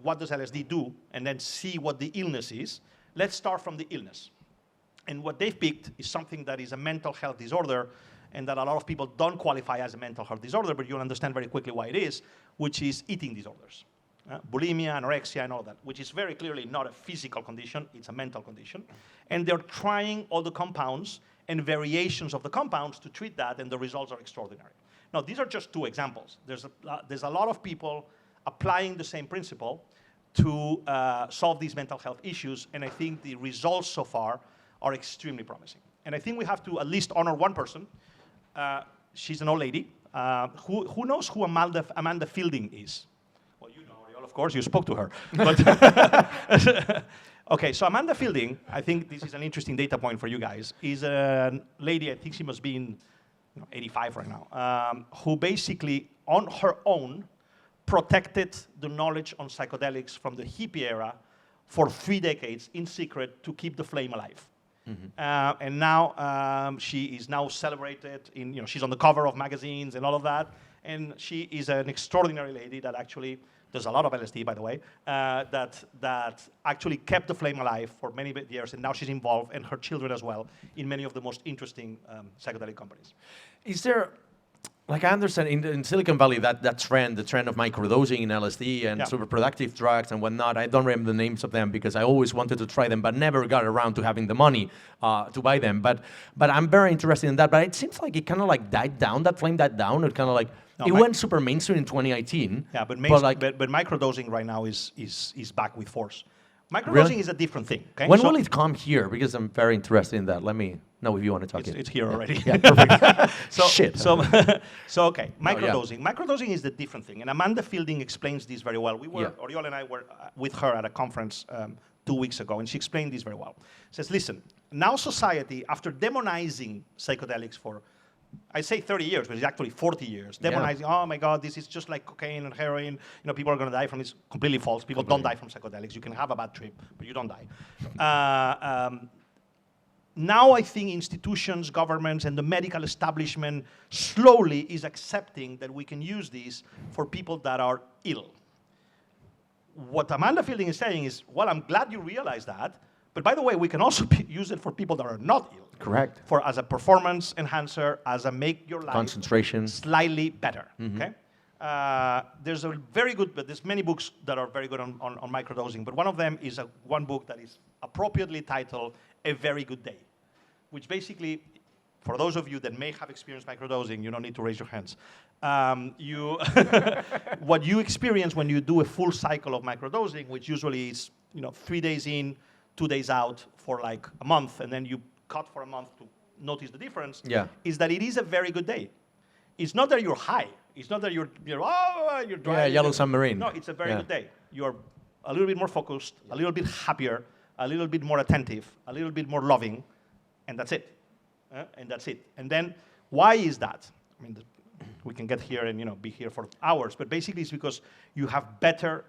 B: what does LSD do, and then see what the illness is, let's start from the illness. And what they've picked is something that is a mental health disorder, and that a lot of people don't qualify as a mental health disorder, but you'll understand very quickly why it is, which is eating disorders. Bulimia, anorexia, and all that, which is very clearly not a physical condition, it's a mental condition. And they're trying all the compounds and variations of the compounds to treat that, and the results are extraordinary. Now, these are just two examples. There's a lot of people applying the same principle to solve these mental health issues, and I think the results so far are extremely promising. And I think we have to at least honor one person. She's an old lady. Who knows who Amanda Fielding is? Well, you know her, of course, you spoke to her. But okay, so Amanda Fielding, I think this is an interesting data point for you guys, is a lady, I think she must be in 85 right now, who basically, on her own, protected the knowledge on psychedelics from the hippie era for 3 decades in secret to keep the flame alive. And now she is now celebrated she's on the cover of magazines and all of that. And she is an extraordinary lady that actually does a lot of LSD, by the way, that actually kept the flame alive for many years, and now she's involved, and her children as well, in many of the most interesting psychedelic companies.
A: Is there, like I understand in Silicon Valley, that trend, the trend of microdosing in LSD and super productive drugs and whatnot, I don't remember the names of them because I always wanted to try them, but never got around to having the money to buy them. But I'm very interested in that. But it seems like it kind of like died down, that flame died down. It kind of like, it went super mainstream in 2018.
B: Yeah, but microdosing right now is back with force. Microdosing is a different thing. Okay?
A: When will it come here? Because I'm very interested in that. Let me know if you want to talk.
B: It's here already.
A: Yeah, perfect.
B: Shit. So okay, microdosing. Microdosing is the different thing, and Amanda Fielding explains this very well. Oriol and I were with her at a conference 2 weeks ago, and she explained this very well. Says, listen, now society, after demonizing psychedelics for, I say 30 years, but it's actually 40 years. Demonizing, oh my God, this is just like cocaine and heroin. People are going to die from this. Completely false. People don't die from psychedelics. You can have a bad trip, but you don't die. Now I think institutions, governments, and the medical establishment slowly is accepting that we can use these for people that are ill. What Amanda Fielding is saying is, well, I'm glad you realize that, but by the way, we can also use it for people that are not ill.
A: Correct.
B: As a performance enhancer, as a make your life
A: concentration
B: slightly better. Okay. There's there's many books that are very good on microdosing, but one of them is one book that is appropriately titled A Very Good Day, which basically, for those of you that may have experienced microdosing, you don't need to raise your hands. What you experience when you do a full cycle of microdosing, which usually is 3 days in, 2 days out for like a month, and then you cut for a month to notice the difference, is that it is a very good day. It's not that you're high. It's not that you're driving.
A: Yeah, yellow submarine.
B: No, it's a very good day. You're a little bit more focused, a little bit happier, a little bit more attentive, a little bit more loving, and that's it. And that's it. And then, why is that? I mean, we can get here and be here for hours, but basically it's because you have better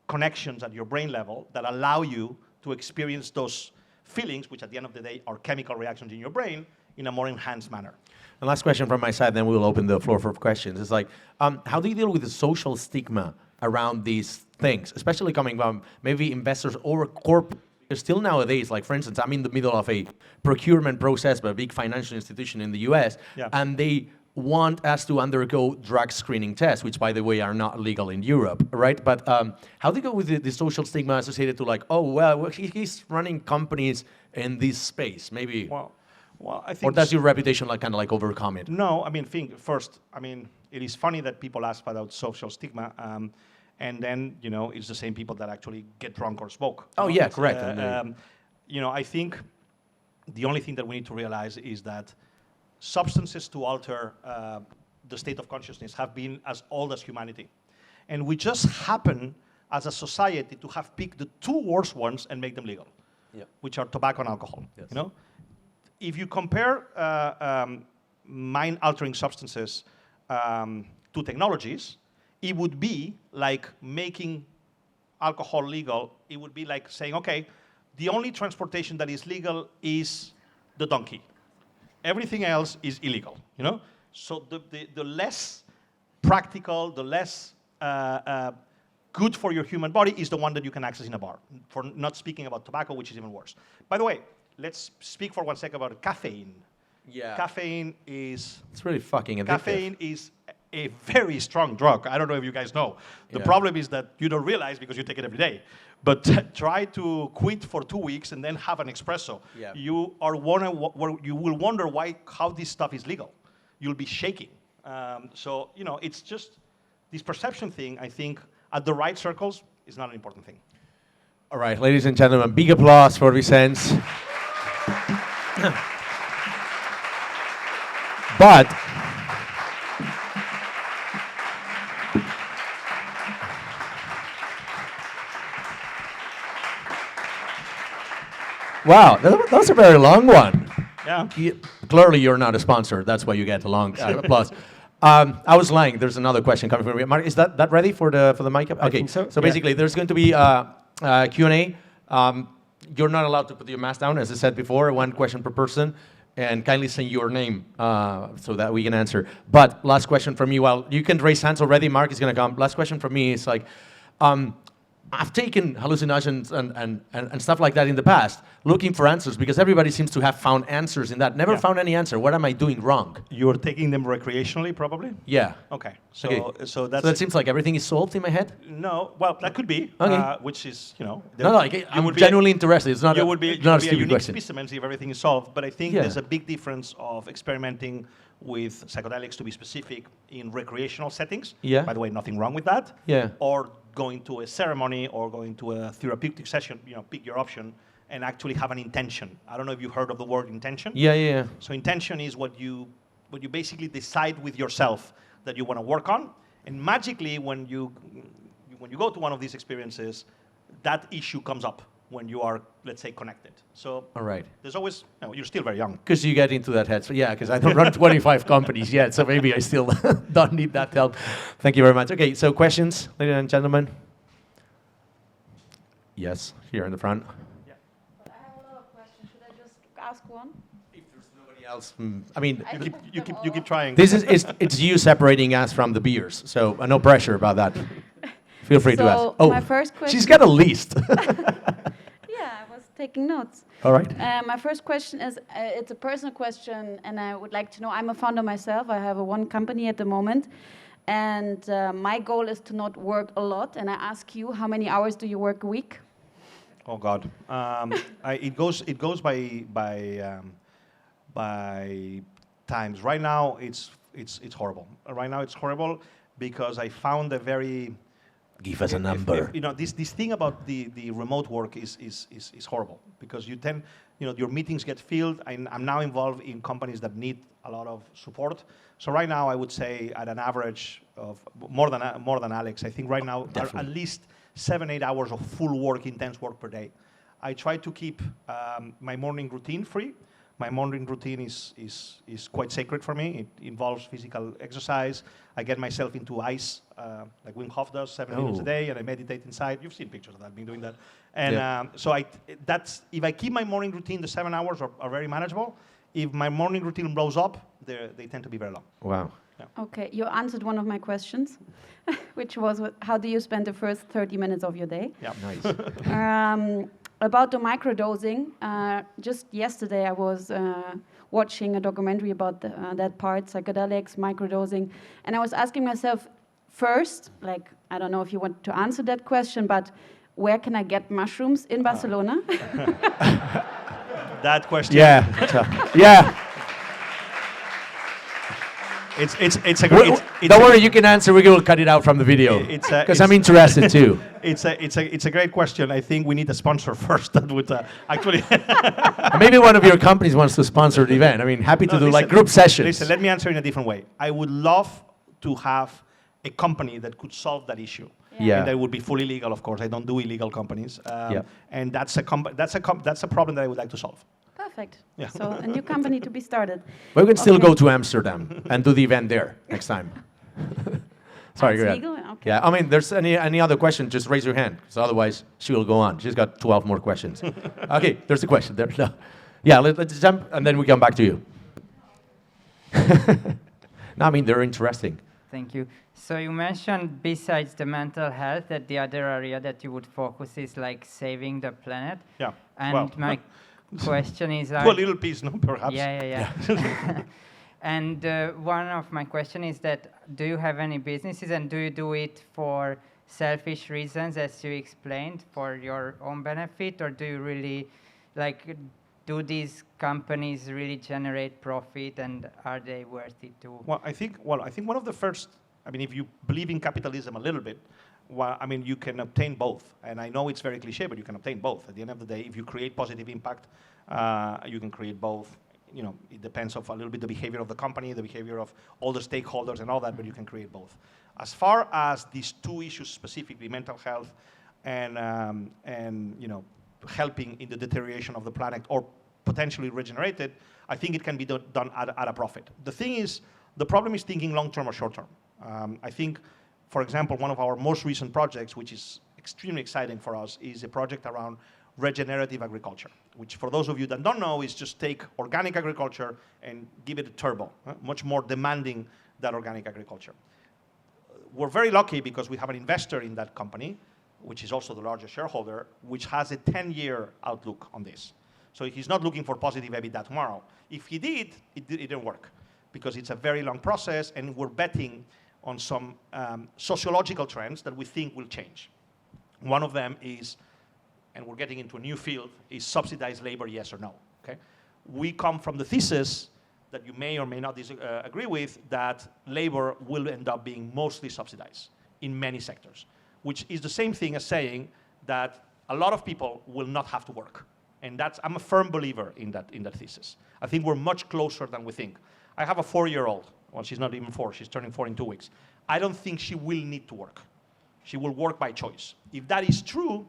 B: connections at your brain level that allow you to experience those feelings, which at the end of the day are chemical reactions in your brain, in a more enhanced manner.
A: And last question from my side, then we'll open the floor for questions. It's like, how do you deal with the social stigma around these things, especially coming from maybe investors or corporate? Still nowadays, like for instance, I'm in the middle of a procurement process by a big financial institution in the US, and they want us to undergo drug screening tests, which by the way are not legal in Europe, right? But how do you go with the social stigma associated to like, oh, well, he's running companies in this space, maybe? Well, I think... Or does your reputation kind of overcome it?
B: No, I mean, it is funny that people ask about social stigma, and then, it's the same people that actually get drunk or smoke.
A: Oh, yeah, correct.
B: I think the only thing that we need to realize is that substances to alter the state of consciousness have been as old as humanity. And we just happen, as a society, to have picked the two worst ones and make them legal, which are tobacco and alcohol. Yes. If you compare mind-altering substances to technologies, it would be like making alcohol legal. It would be like saying, okay, the only transportation that is legal is the donkey. Everything else is illegal, So the less practical, the less good for your human body is the one that you can access in a bar. For not speaking about tobacco, which is even worse. By the way, let's speak for 1 second about caffeine.
A: Yeah.
B: Caffeine is...
A: It's really fucking addictive.
B: Caffeine is a very strong drug. I don't know if you guys know. The problem is that you don't realize because you take it every day. But try to quit for 2 weeks and then have an espresso. Yeah. You will wonder how this stuff is legal. You'll be shaking. It's just this perception thing, I think, at the right circles is not an important thing.
A: All right, ladies and gentlemen, big applause for Vicenç. But wow, that was a very long one.
B: Yeah.
A: Clearly, you're not a sponsor. That's why you get a long applause. I was lying. There's another question coming from me. Mark, is that ready for the mic? Okay.
C: I think so.
A: So basically, there's going to be Q&A. You're not allowed to put your mask down, as I said before. One question per person, and kindly say your name so that we can answer. But last question from you. Well, you can raise hands already. Mark is going to come. Last question from me is like, I've taken hallucinations and stuff like that in the past, looking for answers, because everybody seems to have found answers in that. Never found any answer. What am I doing wrong?
B: You're taking them recreationally, probably?
A: Yeah.
B: Okay. So,
A: Okay.
B: so that's...
A: So that seems like everything is solved in my head?
B: No, well, that could be,
A: Okay.
B: which is, you know...
A: No, I'm genuinely interested. It's not
B: you would be,
A: not a
B: a
A: stupid
B: unique
A: question.
B: specimen if everything is solved, but I think
A: Yeah.
B: there's a big difference of experimenting with psychedelics, to be specific, in recreational settings.
A: Yeah.
B: By the way, nothing wrong with that.
A: Yeah.
B: Or going to a ceremony or going to a therapeutic session, you know, pick your option, and actually have an intention. I don't know if you've heard of the word intention.
A: Yeah.
B: So intention is what you basically decide with yourself that you want to work on, and magically when you go to one of these experiences, that issue comes up when you are, let's say, connected. So
A: All right.
B: there's always, you're still very young.
A: Because you get into that head. So yeah, because I don't run 25 companies yet, so maybe I still don't need that help. Thank you very much. Okay, so questions, ladies and gentlemen? Yes, here in the front.
D: I have a lot of questions. Should I just ask one?
A: If there's nobody else, I mean,
B: You keep trying.
A: this is it's you separating us from the beers, so no pressure about that. Feel free to ask.
D: So my first question.
A: She's got a list.
D: Yeah, I was taking notes.
A: All right.
D: My first question is, it's a personal question, and I would like to know, I'm a founder myself. I have one company at the moment, and my goal is to not work a lot. And I ask you, how many hours do you work a week?
B: Oh God, it goes by times. Right now, it's horrible. Right now, it's horrible because I found a very...
A: Give us a number.
B: You know, this thing about the remote work is horrible because you tend, your meetings get filled. I'm now involved in companies that need a lot of support. So right now, I would say at an average of more than Alex, I think right now at least 7-8 hours of full work, intense work per day. I try to keep my morning routine free. My morning routine is quite sacred for me. It involves physical exercise. I get myself into ice, like Wim Hof does, 7 minutes a day, and I meditate inside. You've seen pictures of that, I've been doing that. And so if I keep my morning routine, the 7 hours are very manageable. If my morning routine blows up, they tend to be very long.
A: Wow.
B: Yeah.
D: Okay, you answered one of my questions, which was, how do you spend the first 30 minutes of your day?
B: Yeah.
A: Nice.
D: About the microdosing, just yesterday I was watching a documentary about that part, psychedelics, microdosing, and I was asking myself first, like, I don't know if you want to answer that question, but where can I get mushrooms in Barcelona?
B: That question.
A: Yeah. Yeah.
B: It's a great.
A: Don't worry, you can answer. We will cut it out from the video because I'm interested too.
B: It's a great question. I think we need a sponsor first. That would actually.
A: Maybe one of your companies wants to sponsor the event. I mean, happy to do like group sessions.
B: Listen, let me answer in a different way. I would love to have a company that could solve that issue.
A: Yeah.
B: And that would be fully legal, of course. I don't do illegal companies. And that's a problem that I would like to solve.
D: Perfect.
B: Yeah.
D: So a new company to be started.
A: But we can still go to Amsterdam and do the event there next time. Sorry,
D: It's
A: go ahead.
D: legal? Okay.
A: Yeah, I mean, there's any other question, just raise your hand, because otherwise she will go on. She's got 12 more questions. Okay, there's a question there. No. Yeah, let's jump, and then we come back to you. No, I mean, they're interesting.
C: Thank you. So you mentioned, besides the mental health, that the other area that you would focus is like saving the planet.
B: Yeah.
C: And my question is...
B: To a little piece, no, perhaps.
C: Yeah. And one of my question is that, do you have any businesses, and do you do it for selfish reasons, as you explained, for your own benefit, or do you really, like, do these companies really generate profit, and are they worth it too?
B: Well, I think one of the first, I mean, if you believe in capitalism a little bit, well, I mean, you can obtain both. And I know it's very cliche, but you can obtain both. At the end of the day, if you create positive impact, you can create both. You know, it depends on a little bit the behavior of the company, the behavior of all the stakeholders and all that, but you can create both. As far as these two issues specifically, mental health and you know, helping in the deterioration of the planet or potentially regenerate it, I think it can be done at a profit. The thing is, The problem is thinking long-term or short-term. I think, for example, one of our most recent projects, which is extremely exciting for us, is a project around regenerative agriculture, which for those of you that don't know is just take organic agriculture and give it a turbo, much more demanding than organic agriculture. We're very lucky because we have an investor in that company, which is also the largest shareholder, which has a 10-year outlook on this. So he's not looking for positive EBITDA tomorrow. If he did, it didn't work because it's a very long process and we're betting on some sociological trends that we think will change. One of them is, and we're getting into a new field, is subsidized labor, yes or no, okay? We come from the thesis that you may or may not agree with, that labor will end up being mostly subsidized in many sectors, which is the same thing as saying that a lot of people will not have to work. And I'm a firm believer in that thesis. I think we're much closer than we think. I have a 4-year-old. Well, she's not even 4, she's turning 4 in 2 weeks. I don't think she will need to work. She will work by choice. If that is true,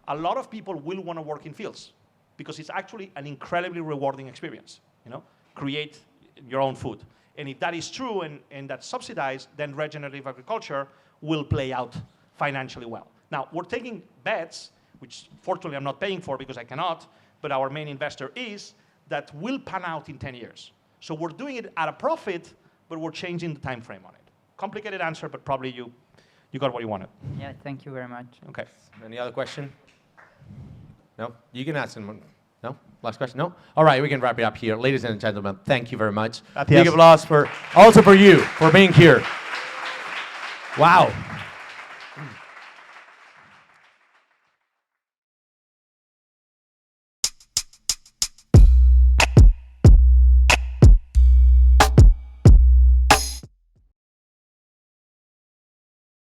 B: a lot of people will want to work in fields because it's actually an incredibly rewarding experience, create your own food. And if that is true and that's subsidized, then regenerative agriculture will play out financially well. Now, we're taking bets, which fortunately I'm not paying for because I cannot, but our main investor is, that will pan out in 10 years. So we're doing it at a profit, but we're changing the time frame on it. Complicated answer, but probably you got what you wanted.
C: Yeah, thank you very much.
A: Okay. Any other question? No? You can ask him. No? Last question? No? All right, we can wrap it up here. Ladies and gentlemen, thank you very much.
B: Gracias.
A: Big applause also for you for being here. Wow.